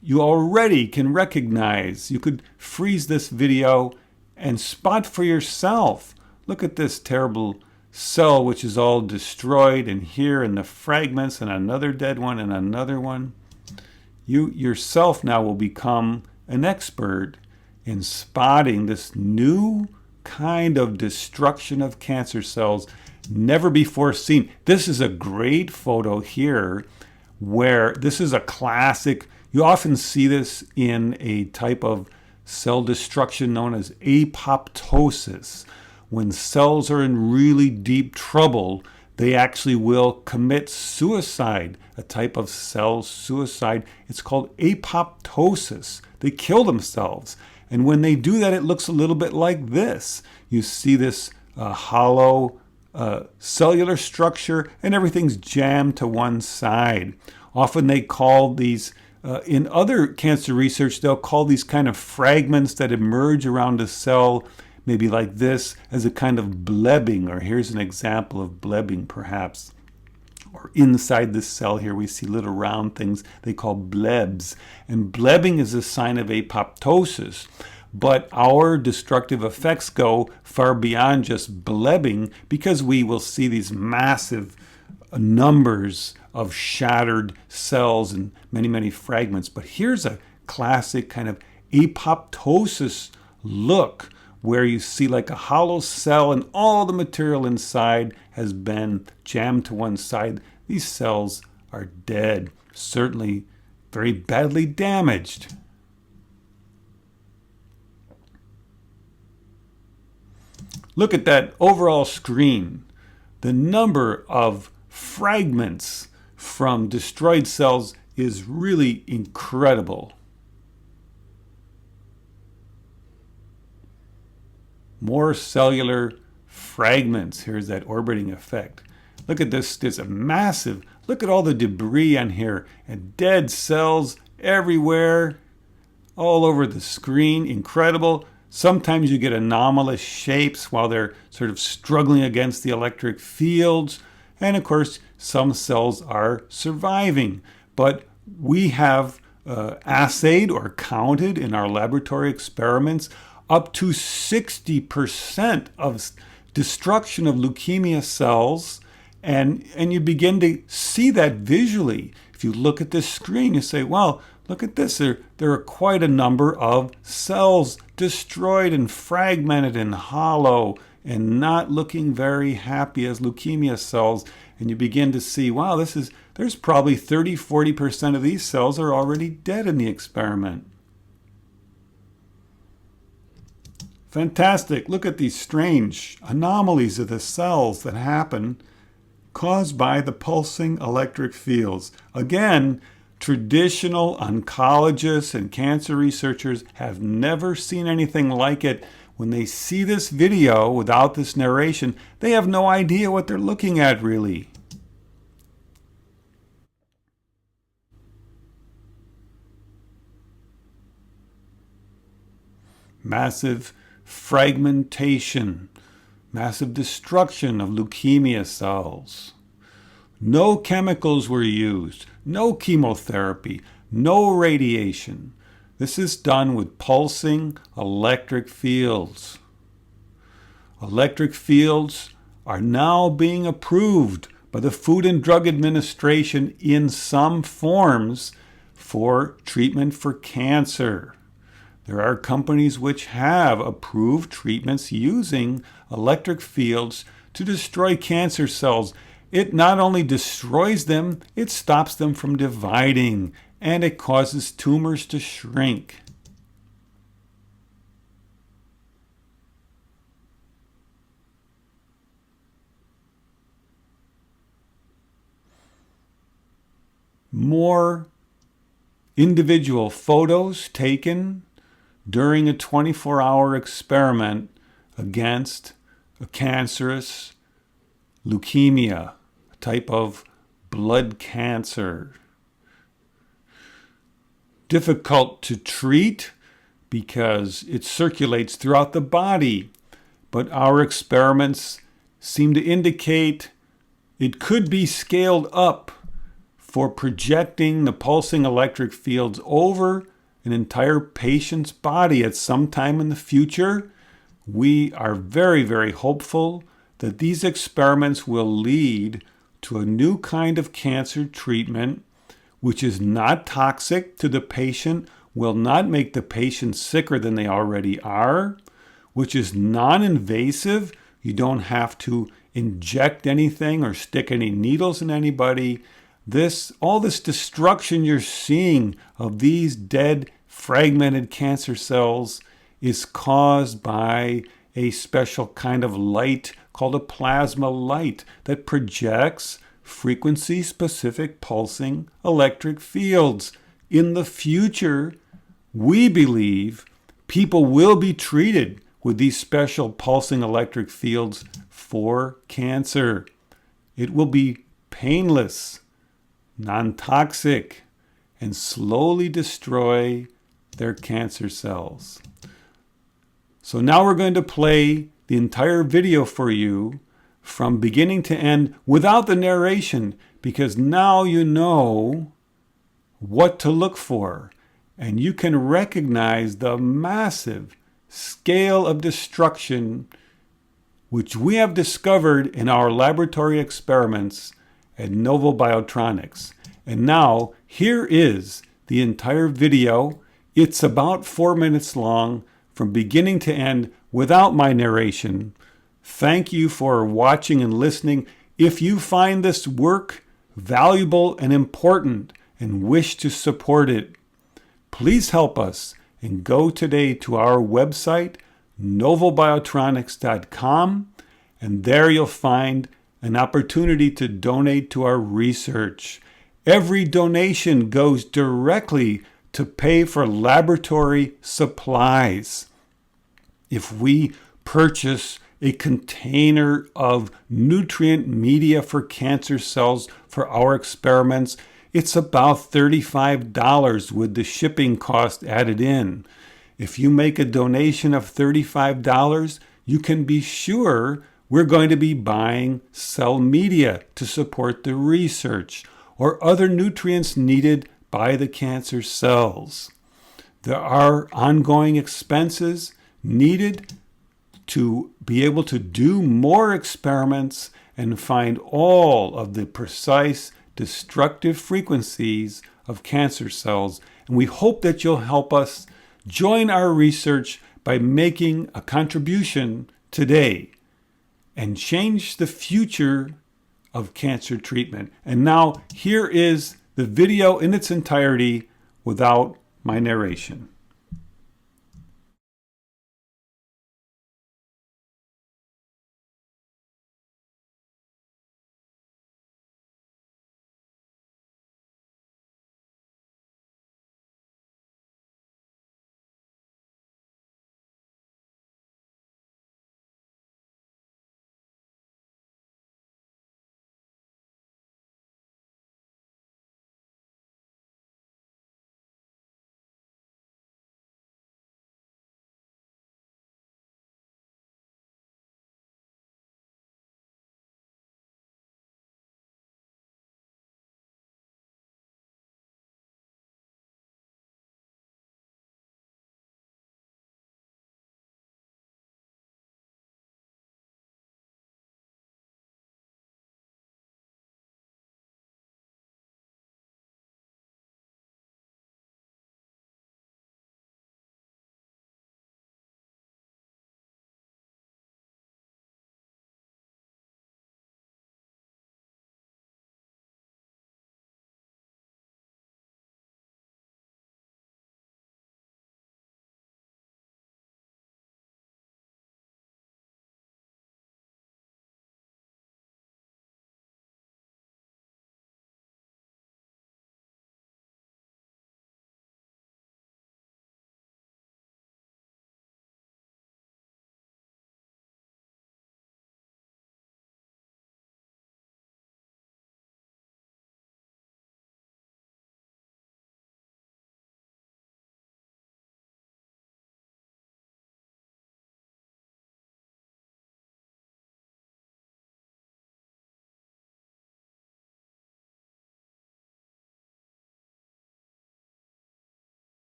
you already can recognize, you could freeze this video and spot for yourself. Look at this terrible cell which is all destroyed, and here and the fragments and another dead one and another one. You yourself now will become an expert in spotting this new kind of destruction of cancer cells never before seen. This is a great photo here where this is a classic. You often see this in a type of cell destruction known as apoptosis. When cells are in really deep trouble, they actually will commit suicide, a type of cell suicide. It's called apoptosis. They kill themselves. And when they do that, it looks a little bit like this. You see this hollow cellular structure, and everything's jammed to one side. Often they call these, in other cancer research, they'll call these kind of fragments that emerge around a cell, maybe like this, as a kind of blebbing, or here's an example of blebbing perhaps. Or inside this cell here, we see little round things they call blebs. And blebbing is a sign of apoptosis. But our destructive effects go far beyond just blebbing, because we will see these massive numbers of shattered cells and many, many fragments. But here's a classic kind of apoptosis look, where you see like a hollow cell and all the material inside has been jammed to one side. These cells are dead, certainly very badly damaged. Look at that overall screen. The number of fragments from destroyed cells is really incredible. More cellular fragments. Here's that orbiting effect. Look at this. There's a massive, look at all the debris on here, and dead cells everywhere, all over the screen. Incredible. Sometimes you get anomalous shapes while they're sort of struggling against the electric fields. And of course, some cells are surviving. But we have assayed or counted in our laboratory experiments up to 60% of destruction of leukemia cells. And you begin to see that visually. If you look at this screen, you say, well, look at this. There are quite a number of cells destroyed and fragmented and hollow and not looking very happy as leukemia cells. And you begin to see, wow, there's probably 30-40% of these cells are already dead in the experiment. Fantastic. Look at these strange anomalies of the cells that happen caused by the pulsing electric fields. Again, traditional oncologists and cancer researchers have never seen anything like it. When they see this video without this narration, they have no idea what they're looking at, really. Massive fragmentation, massive destruction of leukemia cells. No chemicals were used, no chemotherapy, no radiation. This is done with pulsing electric fields. Electric fields are now being approved by the Food and Drug Administration in some forms for treatment for cancer. There are companies which have approved treatments using electric fields to destroy cancer cells. It not only destroys them, it stops them from dividing, and it causes tumors to shrink. More individual photos taken during a 24-hour experiment against a cancerous leukemia, a type of blood cancer. Difficult to treat because it circulates throughout the body, but our experiments seem to indicate it could be scaled up for projecting the pulsing electric fields over an entire patient's body at some time in the future. We are very, very hopeful that these experiments will lead to a new kind of cancer treatment which is not toxic to the patient, will not make the patient sicker than they already are, which is non-invasive. You don't have to inject anything or stick any needles in anybody. All this destruction you're seeing of these dead, fragmented cancer cells is caused by a special kind of light called a plasma light that projects frequency-specific pulsing electric fields. In the future, we believe People will be treated with these special pulsing electric fields for cancer. It will be painless, non-toxic, and slowly destroy their cancer cells. So now we're going to play the entire video for you from beginning to end without the narration, because now you know what to look for and you can recognize the massive scale of destruction which we have discovered in our laboratory experiments at Novobiotronics. And now here is the entire video. It's about 4 minutes long from beginning to end without my narration. Thank you for watching and listening. If you find this work valuable and important and wish to support it, please help us and go today to our website, novobiotronics.com, and there you'll find an opportunity to donate to our research. Every donation goes directly to pay for laboratory supplies. If we purchase a container of nutrient media for cancer cells for our experiments, it's about $35 with the shipping cost added in. If you make a donation of $35, you can be sure we're going to be buying cell media to support the research or other nutrients needed by the cancer cells. There are ongoing expenses needed to be able to do more experiments and find all of the precise destructive frequencies of cancer cells. And we hope that you'll help us join our research by making a contribution today and change the future of cancer treatment. And now here is the video in its entirety without my narration.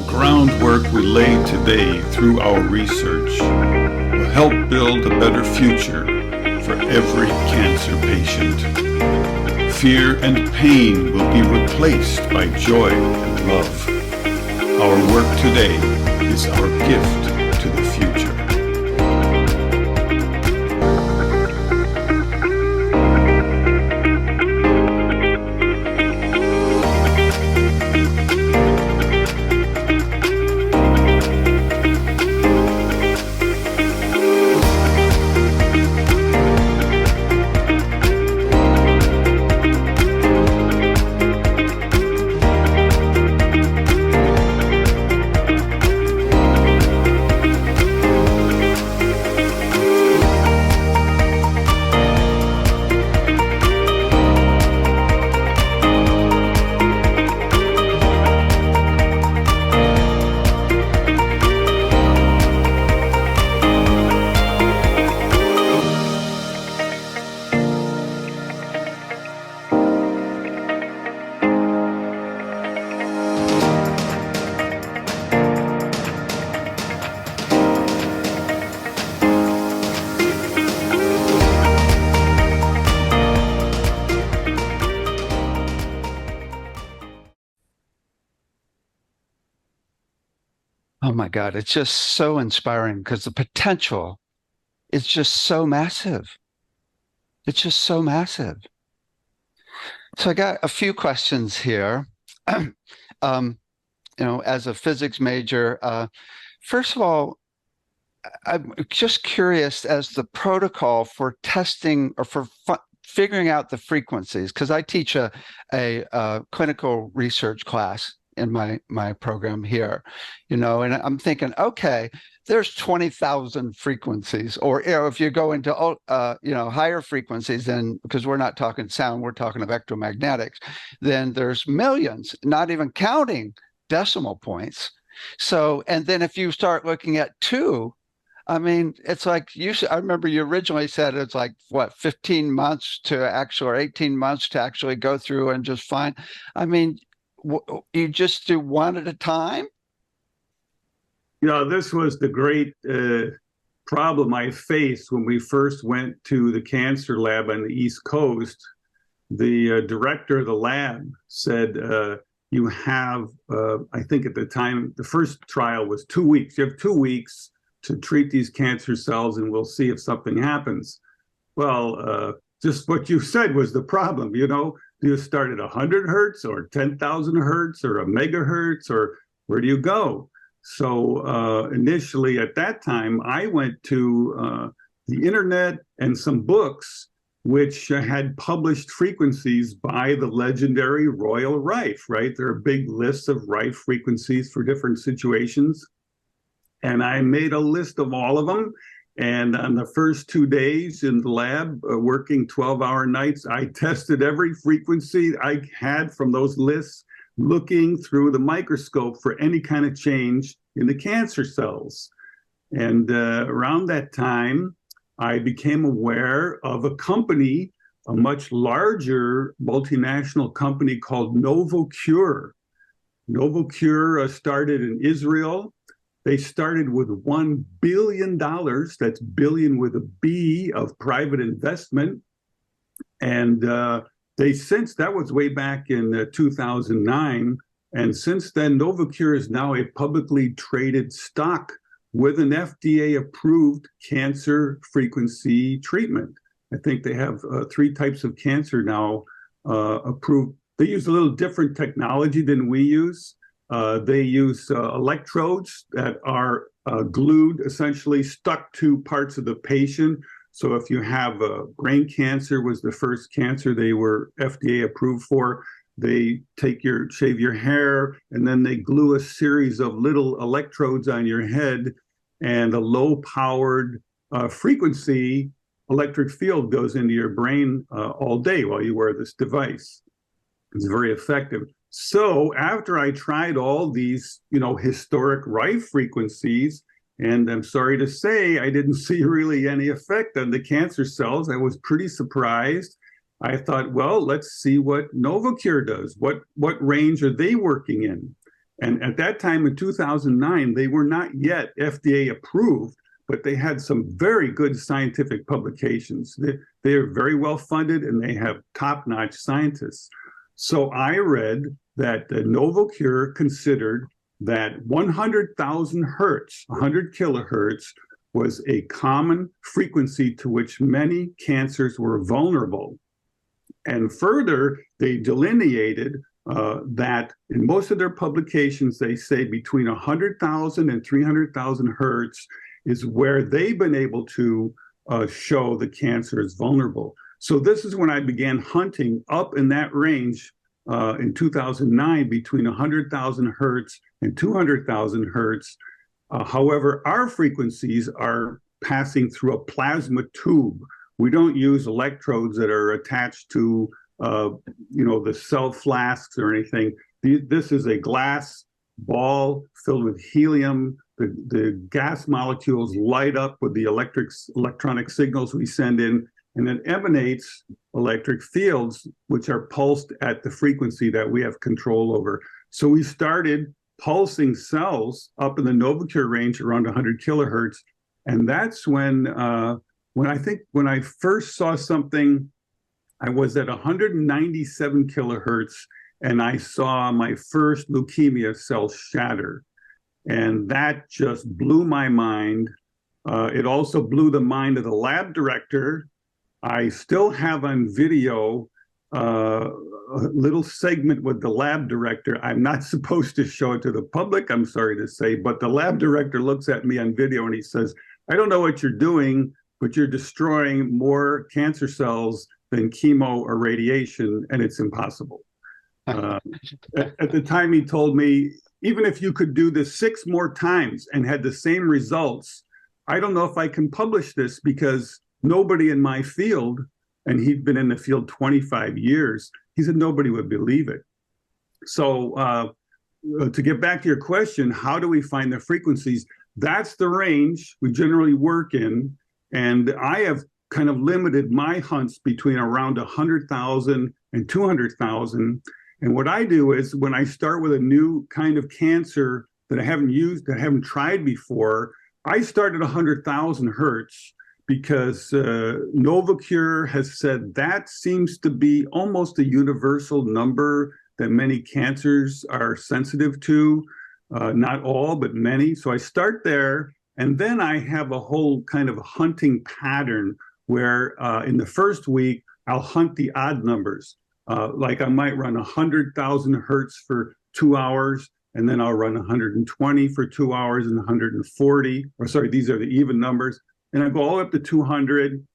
The groundwork we lay today through our research will help build a better future for every cancer patient. Fear and pain will be replaced by joy and love. Our work today is our gift to the future. Oh my God, it's just so inspiring because the potential is just so massive. It's just so massive. So I got a few questions here. As a physics major, first of all, I'm just curious as the protocol for testing or for figuring out the frequencies, because I teach a clinical research class in my program here, and I'm thinking, okay, there's 20,000 frequencies, or if you go into higher frequencies, then because we're not talking sound, we're talking electromagnetics, then there's millions, not even counting decimal points. So, and then if you start looking at two, I mean, it's like I remember you originally said it's like what, 15 months to actually, or 18 months to actually go through and just find. I mean, you just do one at a time? This was the great problem I faced when we first went to the cancer lab on the East Coast. The director of the lab said, you have, I think at the time, the first trial was 2 weeks. You have 2 weeks to treat these cancer cells and we'll see if something happens. Well, just what you said was the problem, Do you start at 100 hertz or 10,000 hertz or a megahertz, or where do you go? So initially at that time, I went to the internet and some books which had published frequencies by the legendary Royal Rife, right? There are big lists of Rife frequencies for different situations. And I made a list of all of them. And on the first 2 days in the lab, working 12-hour nights, I tested every frequency I had from those lists, looking through the microscope for any kind of change in the cancer cells. And around that time, I became aware of a company, a much larger multinational company called Novocure. Novocure started in Israel. They started with $1 billion, that's billion with a B, of private investment. And that was way back in 2009. And since then, Novocure is now a publicly traded stock with an FDA-approved cancer frequency treatment. I think they have 3 types of cancer now approved. They use a little different technology than we use. They use electrodes that are glued, essentially stuck to parts of the patient. So if you have brain cancer, was the first cancer they were FDA approved for, they shave your hair, and then they glue a series of little electrodes on your head, and a low-powered frequency electric field goes into your brain all day while you wear this device. It's very effective. So after I tried all these, historic Rife frequencies, and I'm sorry to say, I didn't see really any effect on the cancer cells. I was pretty surprised. I thought, well, let's see what Novocure does. What range are they working in? And at that time in 2009, they were not yet FDA approved, but they had some very good scientific publications. They are very well funded and they have top-notch scientists. So I read that NovoCure considered that 100,000 hertz, 100 kilohertz, was a common frequency to which many cancers were vulnerable. And further, they delineated that in most of their publications, they say between 100,000 and 300,000 hertz is where they've been able to show the cancer is vulnerable. So this is when I began hunting up in that range in 2009 between 100,000 hertz and 200,000 hertz. However, our frequencies are passing through a plasma tube. We don't use electrodes that are attached to the cell flasks or anything. This is a glass ball filled with helium. The gas molecules light up with the electronic signals we send in, and it emanates electric fields, which are pulsed at the frequency that we have control over. So we started pulsing cells up in the NovoCure range around 100 kilohertz. And that's when I first saw something, I was at 197 kilohertz, and I saw my first leukemia cell shatter. And that just blew my mind. It also blew the mind of the lab director. I still have on video a little segment with the lab director. I'm not supposed to show it to the public, I'm sorry to say, but the lab director looks at me on video and he says, I don't know what you're doing, but you're destroying more cancer cells than chemo or radiation, and it's impossible. At the time, he told me, even if you could do this 6 more times and had the same results, I don't know if I can publish this because nobody in my field, and he'd been in the field 25 years, he said nobody would believe it. So to get back to your question, how do we find the frequencies? That's the range we generally work in. And I have kind of limited my hunts between around 100,000 and 200,000. And what I do is when I start with a new kind of cancer that I haven't used, that I haven't tried before, I start at 100,000 hertz because NovoCure has said that seems to be almost a universal number that many cancers are sensitive to. Not all, but many. So I start there, and then I have a whole kind of hunting pattern where in the first week, I'll hunt the odd numbers. Like I might run 100,000 hertz for 2 hours, and then I'll run 120 for 2 hours and 140, or sorry, these are the even numbers. And I go all up to 200.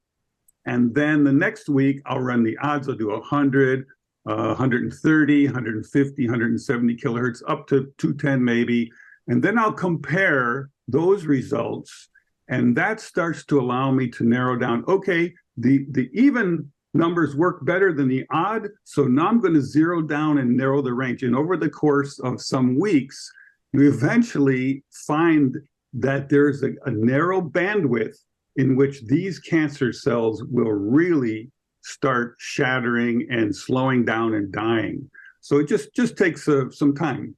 And then the next week, I'll run the odds. I'll do 100, 130, 150, 170 kilohertz, up to 210 maybe. And then I'll compare those results. And that starts to allow me to narrow down, okay, the even numbers work better than the odd. So now I'm going to zero down and narrow the range. And over the course of some weeks, you eventually find that there's a narrow bandwidth in which these cancer cells will really start shattering and slowing down and dying. So it just takes some time.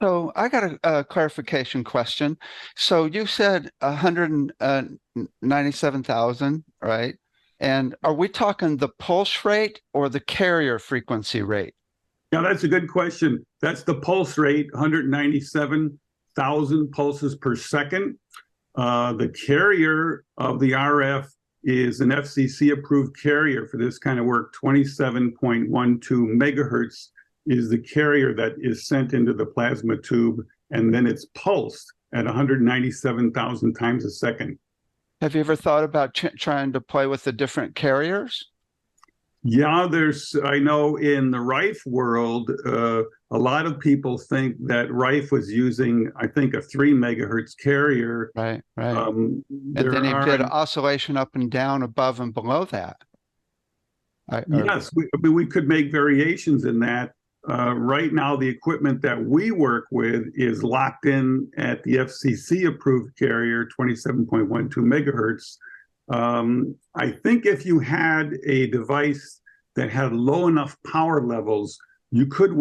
So I got a clarification question. So you said 197,000, right? And are we talking the pulse rate or the carrier frequency rate? Yeah, that's a good question. That's the pulse rate, 197,000 pulses per second. The carrier of the RF is an FCC-approved carrier for this kind of work. 27.12 megahertz is the carrier that is sent into the plasma tube, and then it's pulsed at 197,000 times a second. Have you ever thought about trying to play with the different carriers? Yeah, I know in the Rife world, a lot of people think that Rife was using, I think, a 3 megahertz carrier. Right. And then he did oscillation up and down, above and below that. Yes, we could make variations in that. Right now, the equipment that we work with is locked in at the FCC-approved carrier, 27.12 megahertz. I think if you had a device that had low enough power levels, you could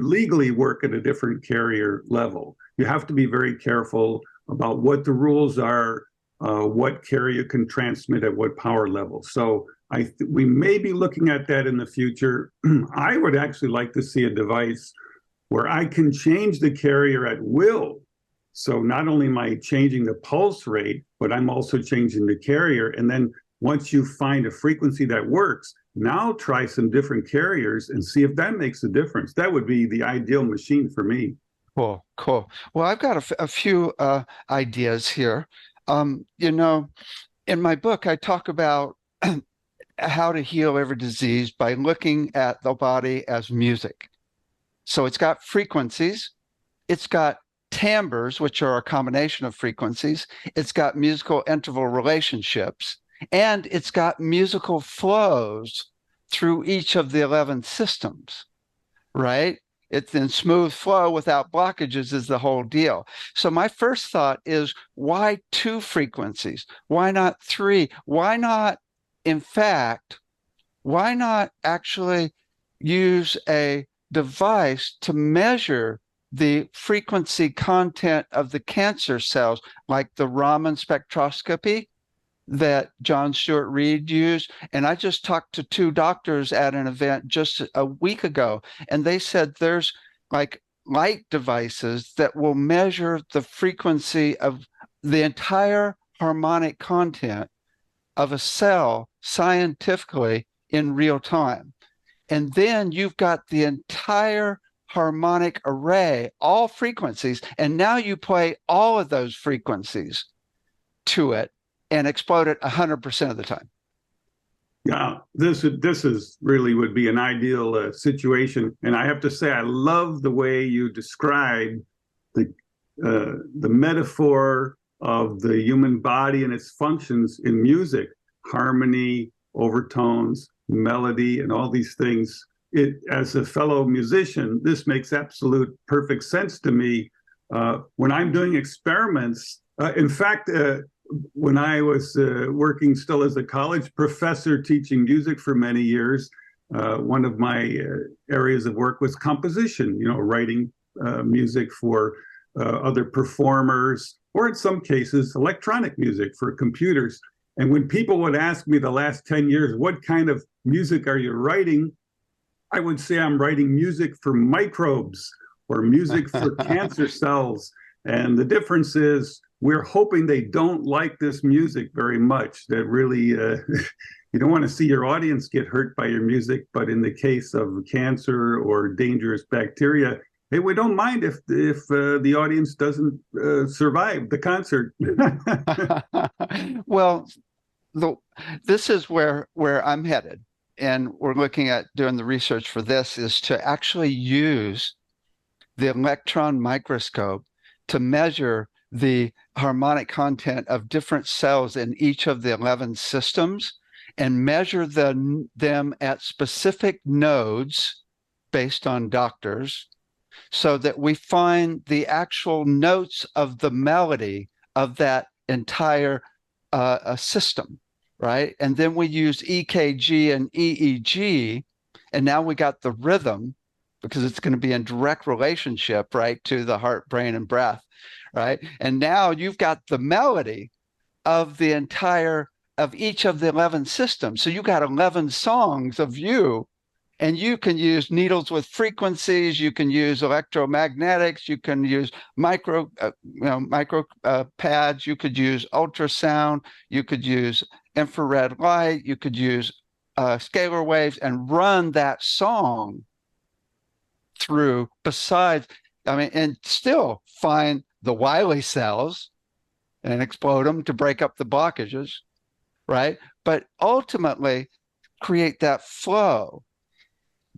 legally work at a different carrier level. You have to be very careful about what the rules are, what carrier can transmit at what power level. So we may be looking at that in the future. I would actually like to see a device where I can change the carrier at will. So not only am I changing the pulse rate, but I'm also changing the carrier. And then once you find a frequency that works, now try some different carriers and see if that makes a difference. That would be the ideal machine for me. Cool, cool. Well, I've got a few ideas here. You know, in my book, I talk about how to heal every disease by looking at the body as music. So it's got frequencies, it's got timbres, which are a combination of frequencies, it's got musical interval relationships, and it's got musical flows through each of the 11 systems, right? It's in smooth flow without blockages is the whole deal. So my first thought is, why 2 frequencies? Why not 3? Why not, in fact, why not actually use a device to measure the frequency content of the cancer cells, like the Raman spectroscopy that John Stuart Reed used? And I just talked to 2 doctors at an event just a week ago, and they said there's like light devices that will measure the frequency of the entire harmonic content of a cell scientifically in real time. And then you've got the entire harmonic array, all frequencies, and now you play all of those frequencies to it and explode it 100% of the time. Yeah, this is really would be an ideal situation. And I have to say, I love the way you describe the metaphor of the human body and its functions in music, harmony, overtones, melody, and all these things. As a fellow musician, this makes absolute perfect sense to me. When I'm doing experiments, in fact, when I was working still as a college professor teaching music for many years, one of my areas of work was composition, writing music for other performers, or in some cases, electronic music for computers. And when people would ask me the last 10 years, what kind of music are you writing? I would say I'm writing music for microbes or music for cancer cells. And the difference is we're hoping they don't like this music very much. That really, you don't want to see your audience get hurt by your music. But in the case of cancer or dangerous bacteria, hey, we don't mind if the audience doesn't survive the concert. Well, this is where I'm headed. And we're looking at doing the research for this, is to actually use the electron microscope to measure the harmonic content of different cells in each of the 11 systems and measure them at specific nodes based on doctors, so that we find the actual notes of the melody of that entire system. Right? And then we use EKG and EEG, and now we got the rhythm, because it's going to be in direct relationship, right, to the heart, brain, and breath, right? And now you've got the melody of the entire, of each of the 11 systems. So you got 11 songs of you, and you can use needles with frequencies, you can use electromagnetics, you can use micro pads, you could use ultrasound, you could use infrared light, you could use scalar waves and run that song through, and still find the Wiley cells and explode them to break up the blockages, right? But ultimately create that flow.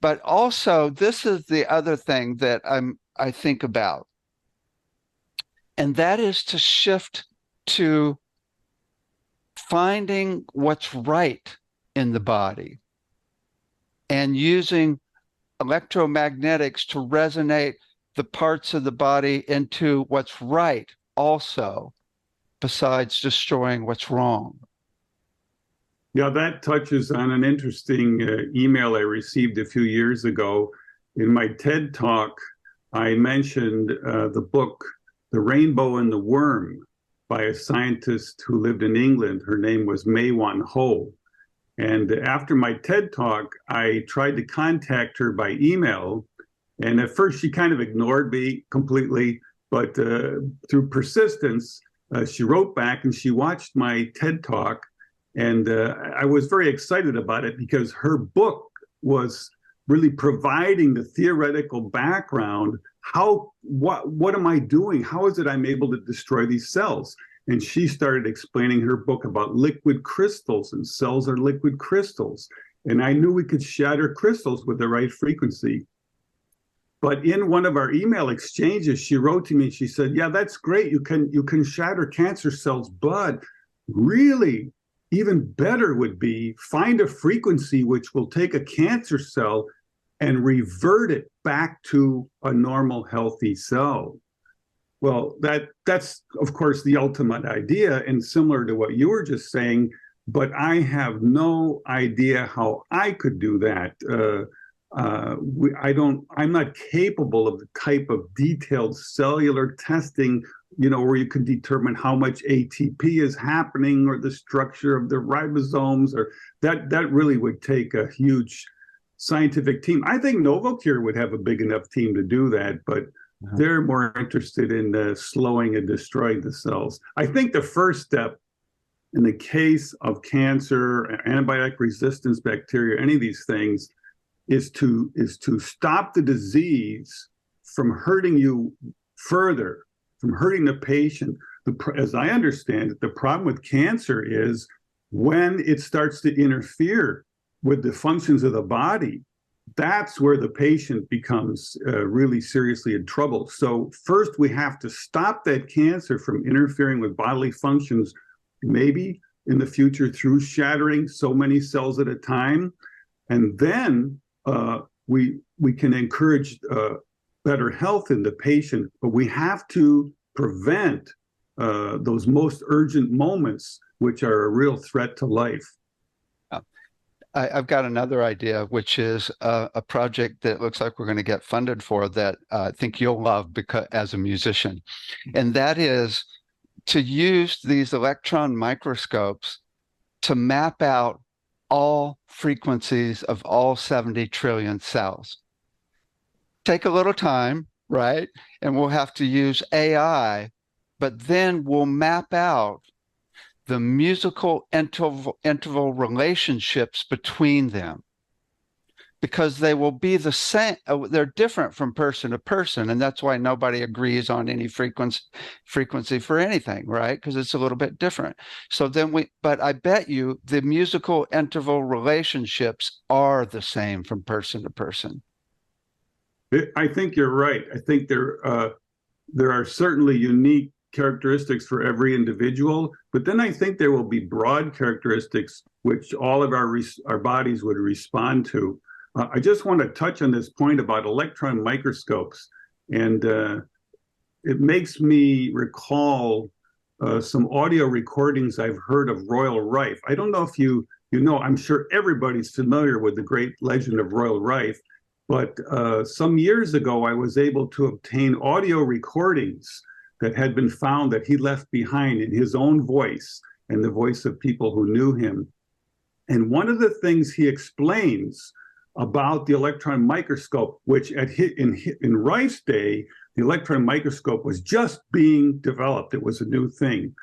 But also, this is the other thing that I think about, and that is to shift to finding what's right in the body and using electromagnetics to resonate the parts of the body into what's right also, besides destroying what's wrong. Yeah, that touches on an interesting email I received a few years ago. in my TED talk, I mentioned the book, The Rainbow and the Worm, by a scientist who lived in England. Her name was Mei-Wan Ho. And after my TED talk, I tried to contact her by email. And at first, she kind of ignored me completely. But through persistence, she wrote back and she watched my TED talk. And I was very excited about it because her book was really providing the theoretical background. What am I doing? How is it I'm able to destroy these cells? And she started explaining her book about liquid crystals, and cells are liquid crystals. And I knew we could shatter crystals with the right frequency. But in one of our email exchanges, she wrote to me, she said, yeah, that's great. You can shatter cancer cells, but really even better would be find a frequency which will take a cancer cell and revert it back to a normal, healthy cell. Well, that's, of course, the ultimate idea, and similar to what you were just saying, but I have no idea how I could do that. I'm not capable of the type of detailed cellular testing, where you can determine how much ATP is happening or the structure of the ribosomes, or that really would take a huge scientific team. I think NovoCure would have a big enough team to do that, but they're more interested in slowing and destroying the cells. I think the first step in the case of cancer, antibiotic resistance bacteria, any of these things, is to stop the disease from hurting you further, from hurting the patient. As I understand it, the problem with cancer is when it starts to interfere with the functions of the body, that's where the patient becomes really seriously in trouble. So first, we have to stop that cancer from interfering with bodily functions, maybe in the future through shattering so many cells at a time. And then we can encourage better health in the patient, but we have to prevent those most urgent moments, which are a real threat to life. I've got another idea, which is a project that looks like we're going to get funded for that I think you'll love because as a musician. And that is to use these electron microscopes to map out all frequencies of all 70 trillion cells. Take a little time, right? And we'll have to use AI, but then we'll map out the musical interval relationships between them, because they will be the same. They're different from person to person, and that's why nobody agrees on any frequency for anything, right? Because it's a little bit different. So then but I bet you the musical interval relationships are the same from person to person. I think you're right. I think there are certainly unique characteristics for every individual, but then I think there will be broad characteristics which all of our bodies would respond to. I just want to touch on this point about electron microscopes, and it makes me recall some audio recordings I've heard of Royal Rife. I don't know if you know, I'm sure everybody's familiar with the great legend of Royal Rife, but some years ago I was able to obtain audio recordings that had been found that he left behind in his own voice and the voice of people who knew him. And one of the things he explains about the electron microscope, which in Rife's day, the electron microscope was just being developed. It was a new thing.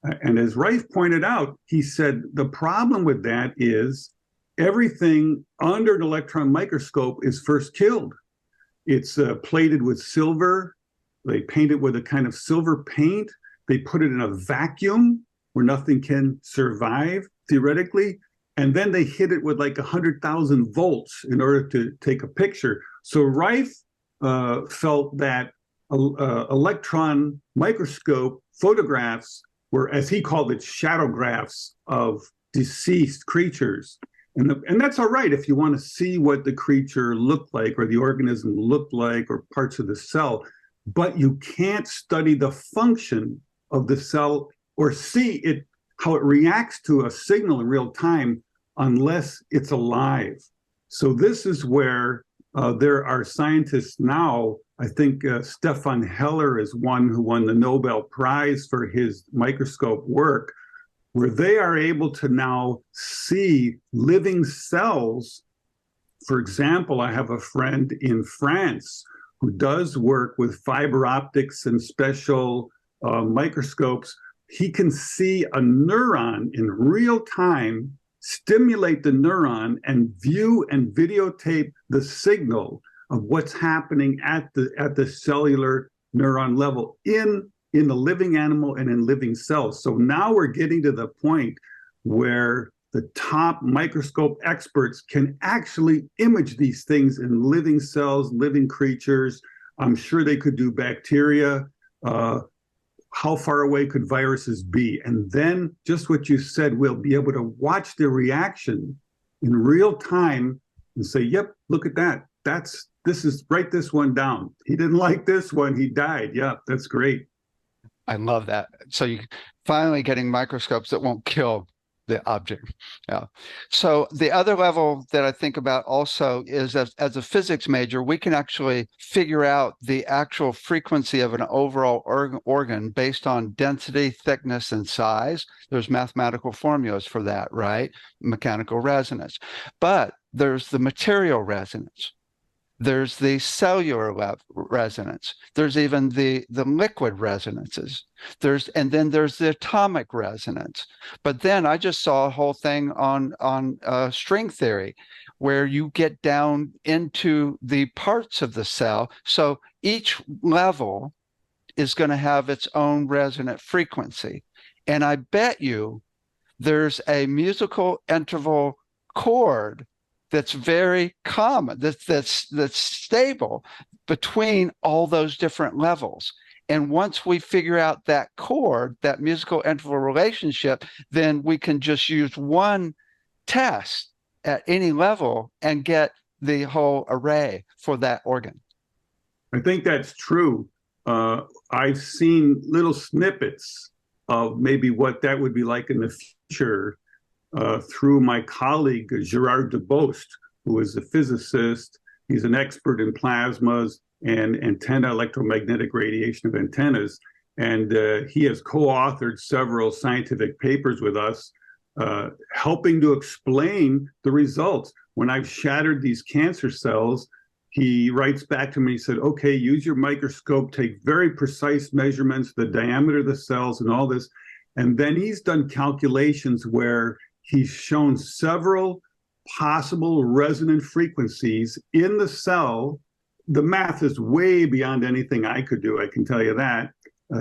And as Rife pointed out, he said the problem with that is everything under an electron microscope is first killed. It's plated with silver. They paint it with a kind of silver paint. They put it in a vacuum where nothing can survive, theoretically. And then they hit it with like 100,000 volts in order to take a picture. So Rife felt that electron microscope photographs were, as he called it, shadowgraphs of deceased creatures. And that's all right if you want to see what the creature looked like or the organism looked like or parts of the cell. But you can't study the function of the cell or see it, how it reacts to a signal in real time unless it's alive. So this is where There are scientists now, I think Stefan Heller is one who won the Nobel Prize for his microscope work, where they are able to now see living cells. For example, I have a friend in France who does work with fiber optics and special microscopes. He can see a neuron in real time, stimulate the neuron, and view and videotape the signal of what's happening at the cellular neuron level in the living animal and in living cells. So now we're getting to the point where the top microscope experts can actually image these things in living cells, living creatures. I'm sure they could do bacteria. How far away could viruses be? And then just what you said, we'll be able to watch the reaction in real time and say, yep, look at that. Write this one down. He didn't like this one, he died. Yeah, that's great. I love that. So you finally getting microscopes that won't kill the object. Yeah. So the other level that I think about also is as a physics major, we can actually figure out the actual frequency of an overall organ based on density, thickness, and size. There's mathematical formulas for that, right? Mechanical resonance. But there's the material resonance. There's the cellular resonance. There's even the liquid resonances. And then there's the atomic resonance. But then I just saw a whole thing on string theory, where you get down into the parts of the cell. So each level is going to have its own resonant frequency. And I bet you there's a musical interval chord that's very common, that's stable between all those different levels. And once we figure out that chord, that musical interval relationship, then we can just use one test at any level and get the whole array for that organ. I think that's true. I've seen little snippets of maybe what that would be like in the future through my colleague, Gerard Debost, who is a physicist. He's an expert in plasmas and antenna electromagnetic radiation of antennas. And he has co-authored several scientific papers with us, helping to explain the results. When I've shattered these cancer cells, he writes back to me, he said, okay, use your microscope, take very precise measurements, the diameter of the cells and all this. And then he's done calculations where he's shown several possible resonant frequencies in the cell. The math is way beyond anything I could do, I can tell you that.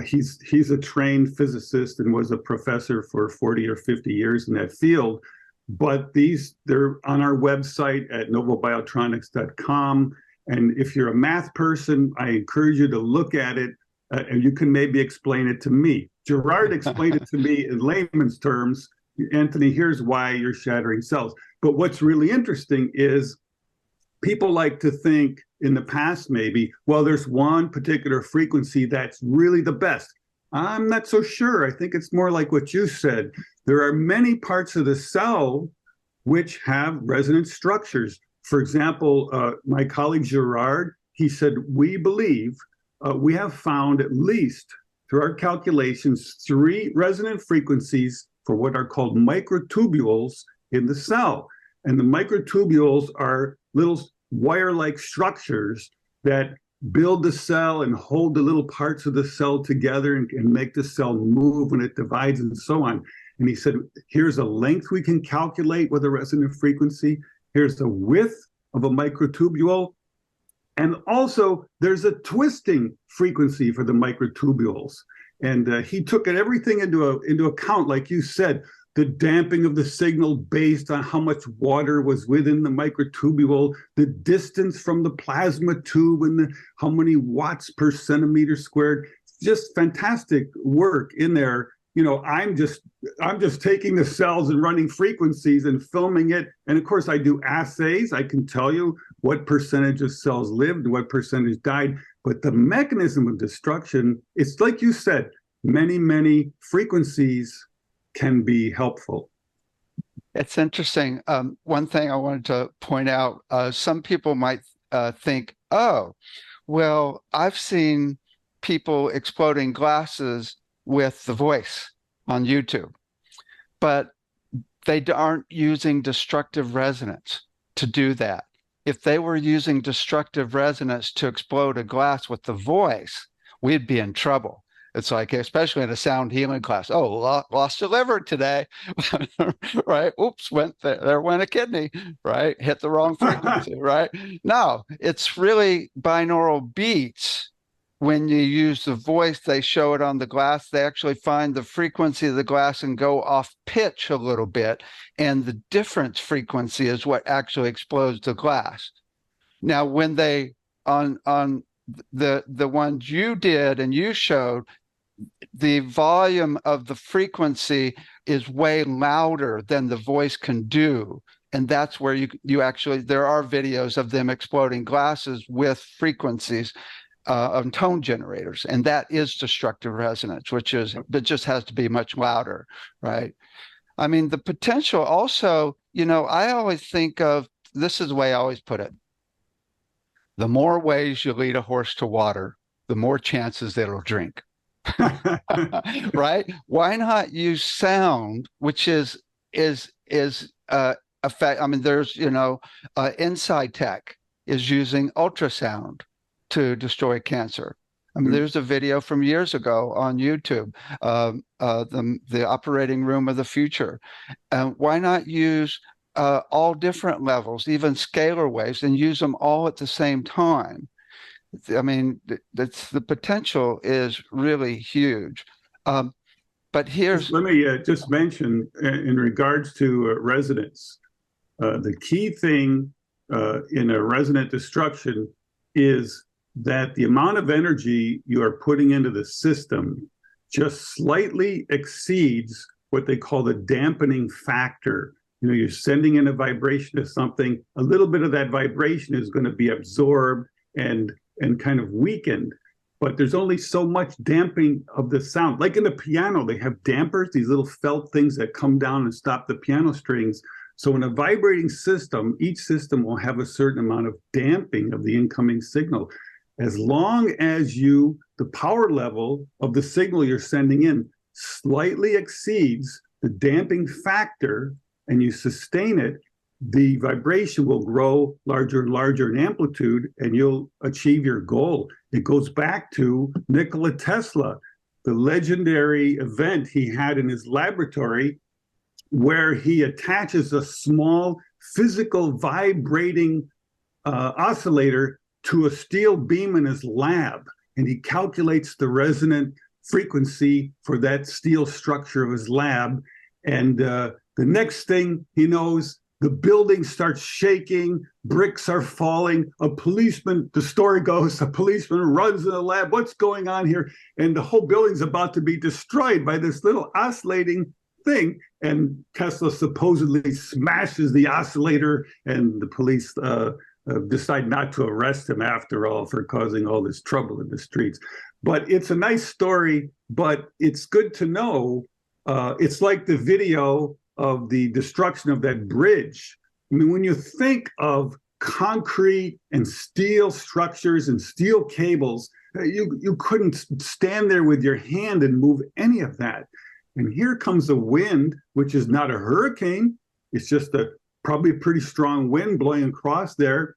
He's a trained physicist and was a professor for 40 or 50 years in that field. But they're on our website at novobiotronics.com. And if you're a math person, I encourage you to look at it, and you can maybe explain it to me. Gerard explained it to me in layman's terms. Anthony, here's why you're shattering cells. But what's really interesting is people like to think in the past maybe, well, there's one particular frequency that's really the best. I'm not so sure. I think it's more like what you said. There are many parts of the cell which have resonant structures. For example, my colleague Gerard, he said, we believe we have found at least, through our calculations, 3 resonant frequencies for what are called microtubules in the cell. And the microtubules are little wire-like structures that build the cell and hold the little parts of the cell together and make the cell move when it divides and so on. And he said, here's a length we can calculate with a resonant frequency. Here's the width of a microtubule. And also, there's a twisting frequency for the microtubules. And he took everything into account, like you said, the damping of the signal based on how much water was within the microtubule, the distance from the plasma tube, and how many watts per centimeter squared. Just fantastic work in there. You know, I'm just taking the cells and running frequencies and filming it. And of course, I do assays. I can tell you what percentage of cells lived, what percentage died. But the mechanism of destruction, it's like you said, many, many frequencies can be helpful. It's interesting. One thing I wanted to point out, some people might think, oh, well, I've seen people exploding glasses with the voice on YouTube, but they aren't using destructive resonance to do that. If they were using destructive resonance to explode a glass with the voice, we'd be in trouble. It's like, especially in a sound healing class, oh, lost a liver today, right? Oops, there went a kidney, right? Hit the wrong frequency, right? No, it's really binaural beats. When you use the voice, they show it on the glass. They actually find the frequency of the glass and go off pitch a little bit. And the difference frequency is what actually explodes the glass. Now, when they, on the ones you did and you showed, the volume of the frequency is way louder than the voice can do. And that's where you actually, there are videos of them exploding glasses with frequencies of tone generators, and that is destructive resonance, which is, it just has to be much louder, right? I mean, the potential also, I always think of, this is the way I always put it. The more ways you lead a horse to water, the more chances it'll drink. Right? Why not use sound, which is a fact. I mean, there's, Inside Tech is using ultrasound to destroy cancer. I mean, there's a video from years ago on YouTube, the operating room of the future. Why not use all different levels, even scalar waves, and use them all at the same time? I mean, the potential is really huge. But here's... Let me just mention, in regards to resonance, the key thing in a resonant destruction is that the amount of energy you are putting into the system just slightly exceeds what they call the dampening factor. You're sending in a vibration to something, a little bit of that vibration is going to be absorbed and kind of weakened, but there's only so much damping of the sound. Like in the piano, they have dampers, these little felt things that come down and stop the piano strings. So in a vibrating system, each system will have a certain amount of damping of the incoming signal. As long as the power level of the signal you're sending in slightly exceeds the damping factor and you sustain it, the vibration will grow larger and larger in amplitude, and you'll achieve your goal. It goes back to Nikola Tesla, the legendary event he had in his laboratory where he attaches a small physical vibrating oscillator to a steel beam in his lab, and he calculates the resonant frequency for that steel structure of his lab. And the next thing he knows, the building starts shaking, bricks are falling, the story goes, a policeman runs in the lab, what's going on here? And the whole building's about to be destroyed by this little oscillating thing. And Tesla supposedly smashes the oscillator, and the police decide not to arrest him after all for causing all this trouble in the streets. But it's a nice story, but it's good to know. It's like the video of the destruction of that bridge. I mean, when you think of concrete and steel structures and steel cables, you couldn't stand there with your hand and move any of that. And here comes a wind, which is not a hurricane. It's just probably a pretty strong wind blowing across there.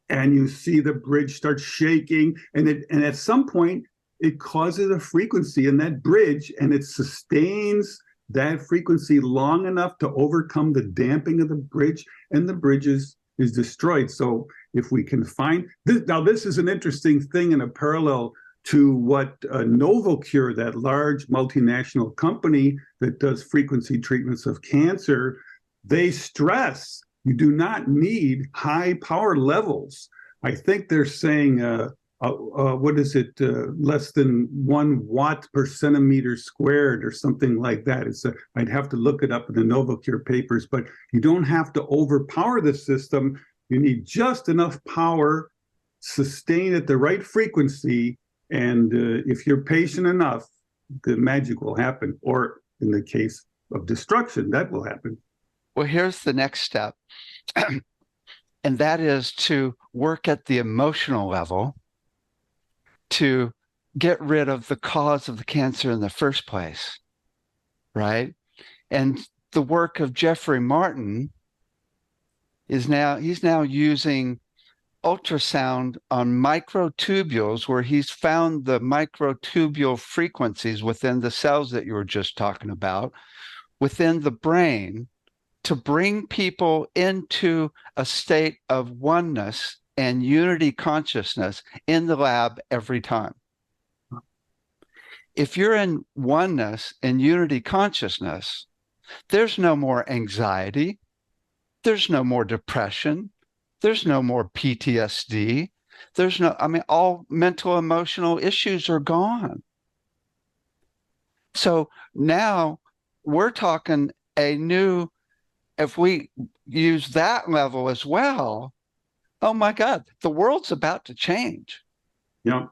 And you see the bridge start shaking. And at some point, it causes a frequency in that bridge, and it sustains that frequency long enough to overcome the damping of the bridge, and the bridge is destroyed. So if we can find this, now this is an interesting thing in a parallel to what Novocure, that large multinational company that does frequency treatments of cancer, they stress you do not need high power levels. I think they're saying, less than 1 watt per centimeter squared or something like that. I'd have to look it up in the Novocure papers, but you don't have to overpower the system. You need just enough power, sustain at the right frequency, and if you're patient enough, the magic will happen. Or in the case of destruction, that will happen. Well, here's the next step. and that is to work at the emotional level to get rid of the cause of the cancer in the first place, right? And the work of Jeffrey Martin is he's now using ultrasound on microtubules, where he's found the microtubule frequencies within the cells that you were just talking about within the brain, to bring people into a state of oneness and unity consciousness in the lab every time. If you're in oneness and unity consciousness, there's no more anxiety, there's no more depression, there's no more PTSD, there's no, I mean, all mental, emotional issues are gone. So now we're talking a new, if we use that level as well, oh my God, the world's about to change. Yeah,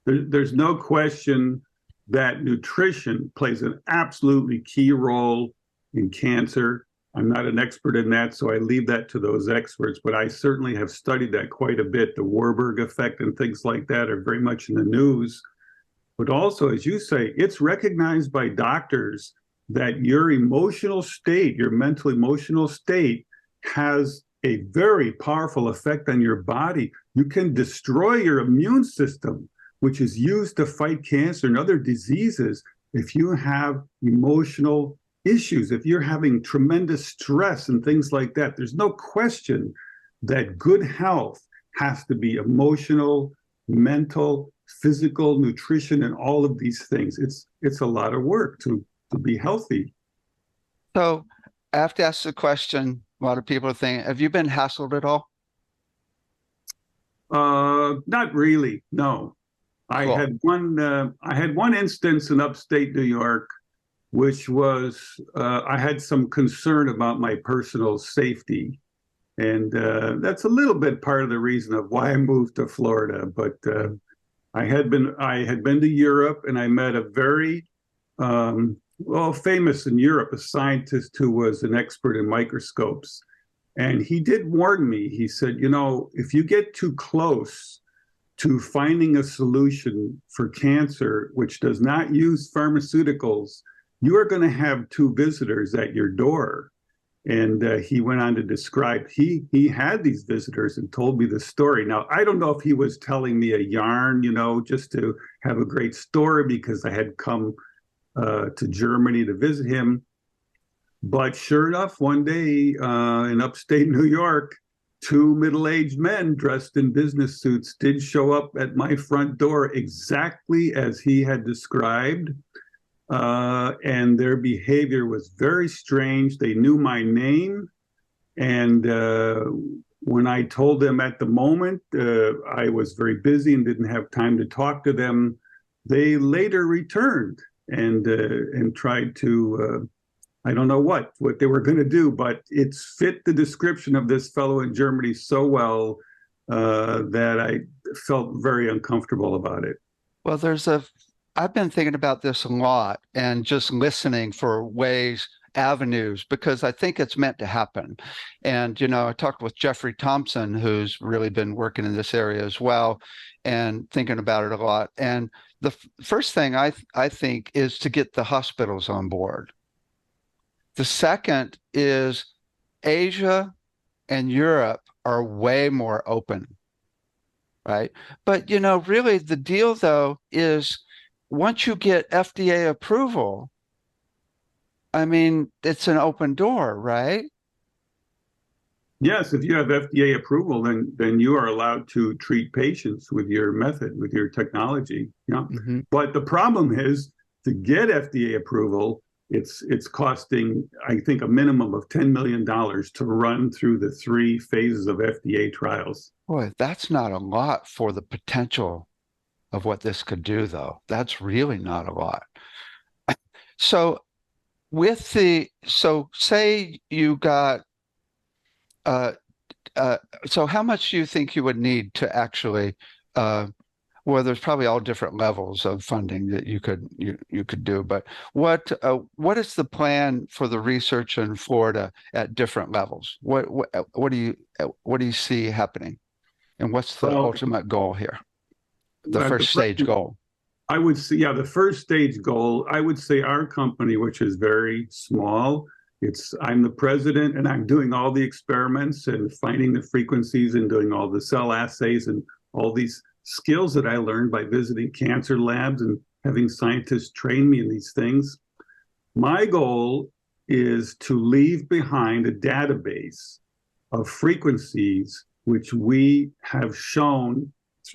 there's no question that nutrition plays an absolutely key role in cancer. I'm not an expert in that, so I leave that to those experts, but I certainly have studied that quite a bit. The Warburg effect and things like that are very much in the news. But also, as you say, it's recognized by doctors that your emotional state, your mental emotional state, has a very powerful effect on your body. You can destroy your immune system, which is used to fight cancer and other diseases, if you have emotional issues, if you're having tremendous stress and things like that. There's no question that good health has to be emotional, mental, physical, nutrition, and all of these things. It's a lot of work to be healthy. So I have to ask the question, a lot of people are thinking, have you been hassled at all? Not really, no. Cool. I had one instance in upstate New York, which was I had some concern about my personal safety. And that's a little bit part of the reason of why I moved to Florida. But I had been to Europe, and I met a very famous in Europe, a scientist who was an expert in microscopes. And he did warn me. He said, you know, if you get too close to finding a solution for cancer, which does not use pharmaceuticals, you are going to have two visitors at your door. And he went on to describe, he had these visitors and told me the story. Now, I don't know if he was telling me a yarn, you know, just to have a great story because I had come to Germany to visit him. But sure enough, one day in upstate New York, two middle-aged men dressed in business suits did show up at my front door exactly as he had described. And their behavior was very strange. They knew my name. And when I told them at the moment I was very busy and didn't have time to talk to them, they later returned and tried to, I don't know what they were going to do, but it's fit the description of this fellow in Germany so well that I felt very uncomfortable about it. Well, I've been thinking about this a lot and just listening for ways, avenues, because I think it's meant to happen. And, you know, I talked with Jeffrey Thompson, who's really been working in this area as well and thinking about it a lot. And the first thing I think is to get the hospitals on board. The second is Asia and Europe are way more open, right? But, you know, really the deal, though, is once you get FDA approval, I mean, it's an open door, right? Yes, if you have FDA approval, then you are allowed to treat patients with your method, with your technology. Yeah. Mm-hmm. But the problem is to get FDA approval, it's costing, I think, a minimum of $10 million to run through the 3 phases of FDA trials. Boy, that's not a lot for the potential of what this could do, though. That's really not a lot. So say you got, so how much do you think you would need to actually Well, there's probably all different levels of funding that you could do, but what is the plan for the research in Florida at different levels? What do you see happening, and what's the Well, ultimate goal here? The at first stage goal. I would say, yeah, the first stage goal, I would say our company, which is very small, I'm the president and I'm doing all the experiments and finding the frequencies and doing all the cell assays and all these skills that I learned by visiting cancer labs and having scientists train me in these things. My goal is to leave behind a database of frequencies which we have shown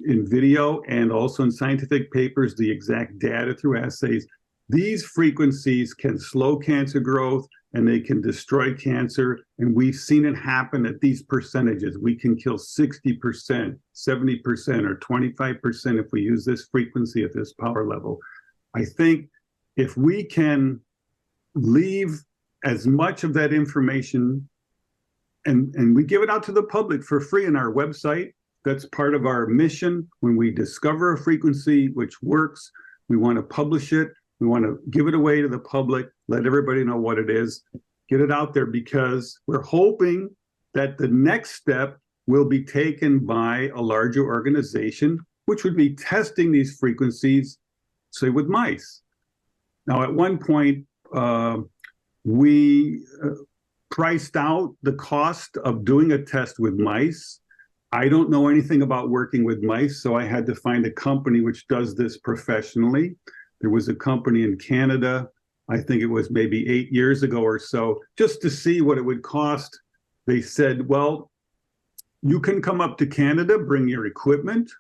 in video and also in scientific papers, the exact data through assays. These frequencies can slow cancer growth and they can destroy cancer. And we've seen it happen at these percentages. We can kill 60%, 70%, or 25% if we use this frequency at this power level. I think if we can leave as much of that information and we give it out to the public for free on our website, that's part of our mission. When we discover a frequency which works, we want to publish it. We want to give it away to the public, let everybody know what it is, get it out there, because we're hoping that the next step will be taken by a larger organization, which would be testing these frequencies, say, with mice. Now, at one point, we priced out the cost of doing a test with mice. I don't know anything about working with mice, so I had to find a company which does this professionally. There was a company in Canada, I think it was maybe 8 years ago or so, just to see what it would cost. They said, well, you can come up to Canada, bring your equipment.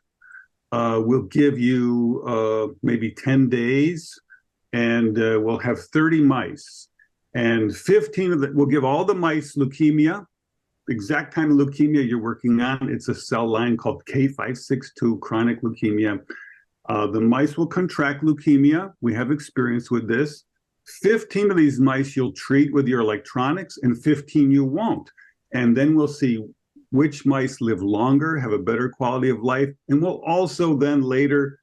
We'll give you maybe 10 days, and we'll have 30 mice. And 15 of them, we'll give all the mice leukemia, exact kind of leukemia you're working on. It's a cell line called K562, chronic leukemia. The mice will contract leukemia. We have experience with this. 15 of these mice you'll treat with your electronics, and 15 you won't. And then we'll see which mice live longer, have a better quality of life. And we'll also then later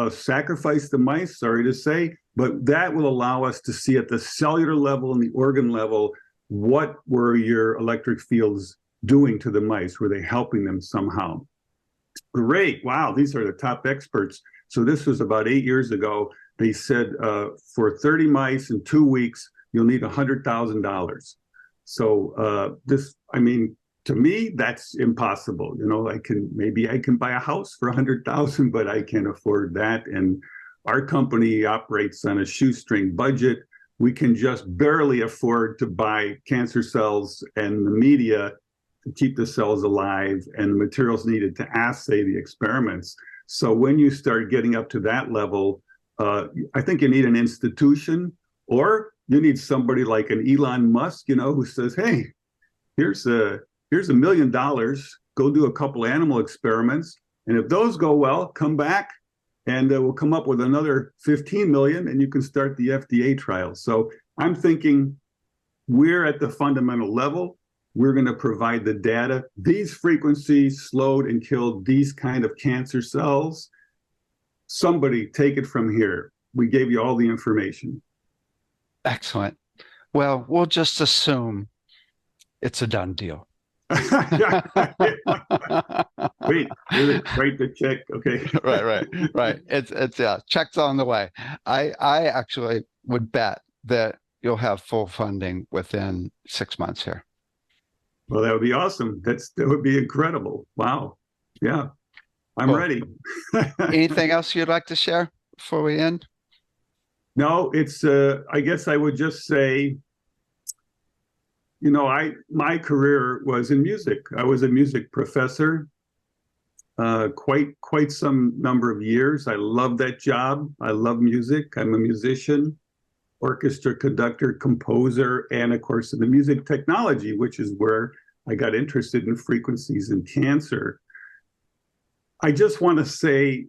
sacrifice the mice, sorry to say, but that will allow us to see at the cellular level and the organ level, what were your electric fields doing to the mice? Were they helping them somehow? Great. Wow, these are the top experts. So this was about 8 years ago. They said for 30 mice in 2 weeks, you'll need $100,000. So to me, that's impossible. You know, maybe I can buy a house for $100,000, but I can't afford that. And our company operates on a shoestring budget. We can just barely afford to buy cancer cells and the media to keep the cells alive and the materials needed to assay the experiments. So when you start getting up to that level, I think you need an institution, or you need somebody like an Elon Musk, you know, who says, hey, here's $1 million, go do a couple animal experiments. And if those go well, come back and we'll come up with another 15 million and you can start the FDA trial. So I'm thinking we're at the fundamental level. We're going to provide the data. These frequencies slowed and killed these kind of cancer cells. Somebody take it from here. We gave you all the information. Excellent. Well, we'll just assume it's a done deal. Wait, write the check. Okay. Right. It's yeah, check's on the way. I actually would bet that you'll have full funding within 6 months here. Well, that would be awesome. That would be incredible. Wow. Yeah. I'm ready. Anything else you'd like to share before we end? No, it's I guess I would just say, you know, my career was in music. I was a music professor quite some number of years. I love that job. I love music. I'm a musician, orchestra conductor, composer, and of course in the music technology, which is where I got interested in frequencies and cancer. I just want to say,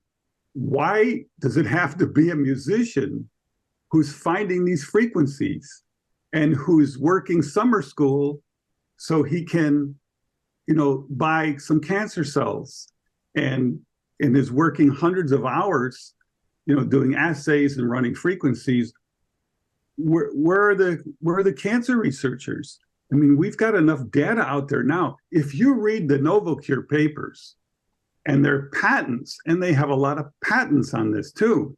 why does it have to be a musician who's finding these frequencies and who's working summer school so he can, you know, buy some cancer cells? And and is working hundreds of hours, doing assays and running frequencies, where are the cancer researchers? I mean, we've got enough data out there now. If you read the NovoCure papers and their patents, and they have a lot of patents on this too.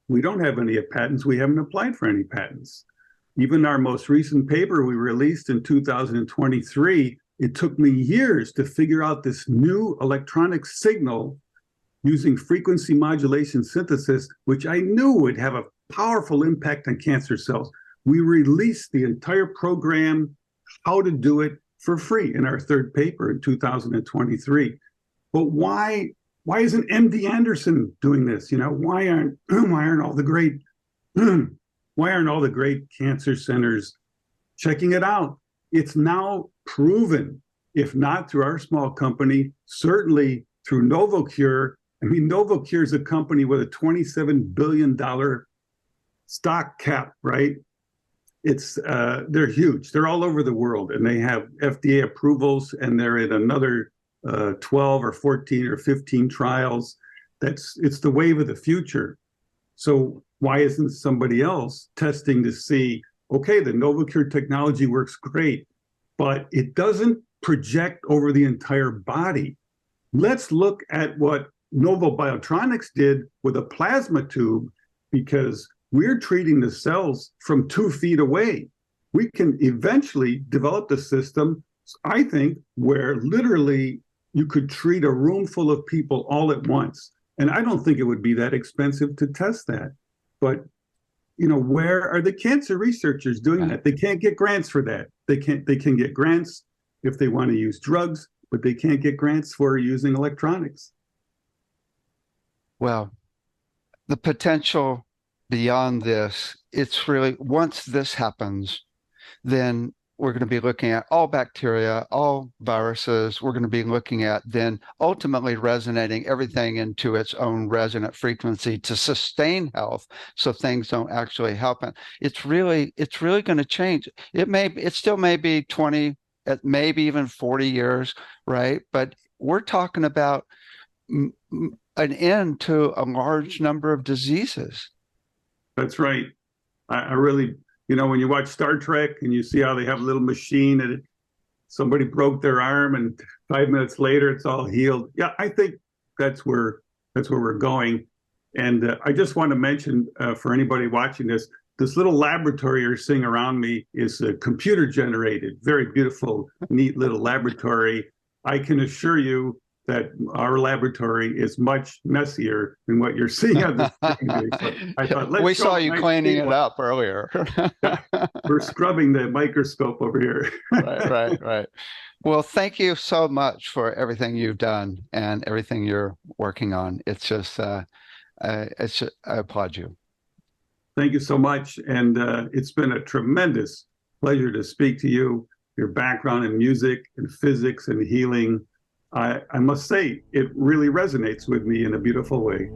We don't have any patents. We haven't applied for any patents. Even our most recent paper we released in 2023, it took me years to figure out this new electronic signal using frequency modulation synthesis, which I knew would have a powerful impact on cancer cells. We released the entire program, how to do it, for free in our third paper in 2023. But why isn't MD Anderson doing this? Why aren't all the great cancer centers checking it out? It's now proven, if not through our small company, certainly through NovoCure. I mean, NovoCure is a company with a $27 billion stock cap, right? They're huge. They're all over the world, and they have FDA approvals, and they're in another 12 or 14 or 15 trials. It's the wave of the future. So why isn't somebody else testing to see, okay, the NovoCure technology works great, but it doesn't project over the entire body. Let's look at what Novobiotronics did with a plasma tube, because we're treating the cells from 2 feet away. We can eventually develop the system, I think, where literally you could treat a room full of people all at once. And I don't think it would be that expensive to test that. But, where are the cancer researchers doing that? They can't get grants for that. They can get grants if they want to use drugs, but they can't get grants for using electronics. Well, the potential beyond this, it's really, once this happens, then we're going to be looking at all bacteria, all viruses. We're going to be looking at then ultimately resonating everything into its own resonant frequency to sustain health, so things don't actually happen. It's really going to change. It still may be 20, maybe even 40 years, right? But we're talking about an end to a large number of diseases. That's right. I really, when you watch Star Trek and you see how they have a little machine and somebody broke their arm and 5 minutes later it's all healed. Yeah, I think that's where we're going. And I just want to mention for anybody watching this little laboratory you're seeing around me is computer generated, very beautiful, neat little laboratory. I can assure you that our laboratory is much messier than what you're seeing on the screen. So I thought, we saw you cleaning it up earlier. We're scrubbing the microscope over here. Right. Well, thank you so much for everything you've done and everything you're working on. It's just, I applaud you. Thank you so much. And it's been a tremendous pleasure to speak to you. Your background in music and physics and healing, I must say, it really resonates with me in a beautiful way.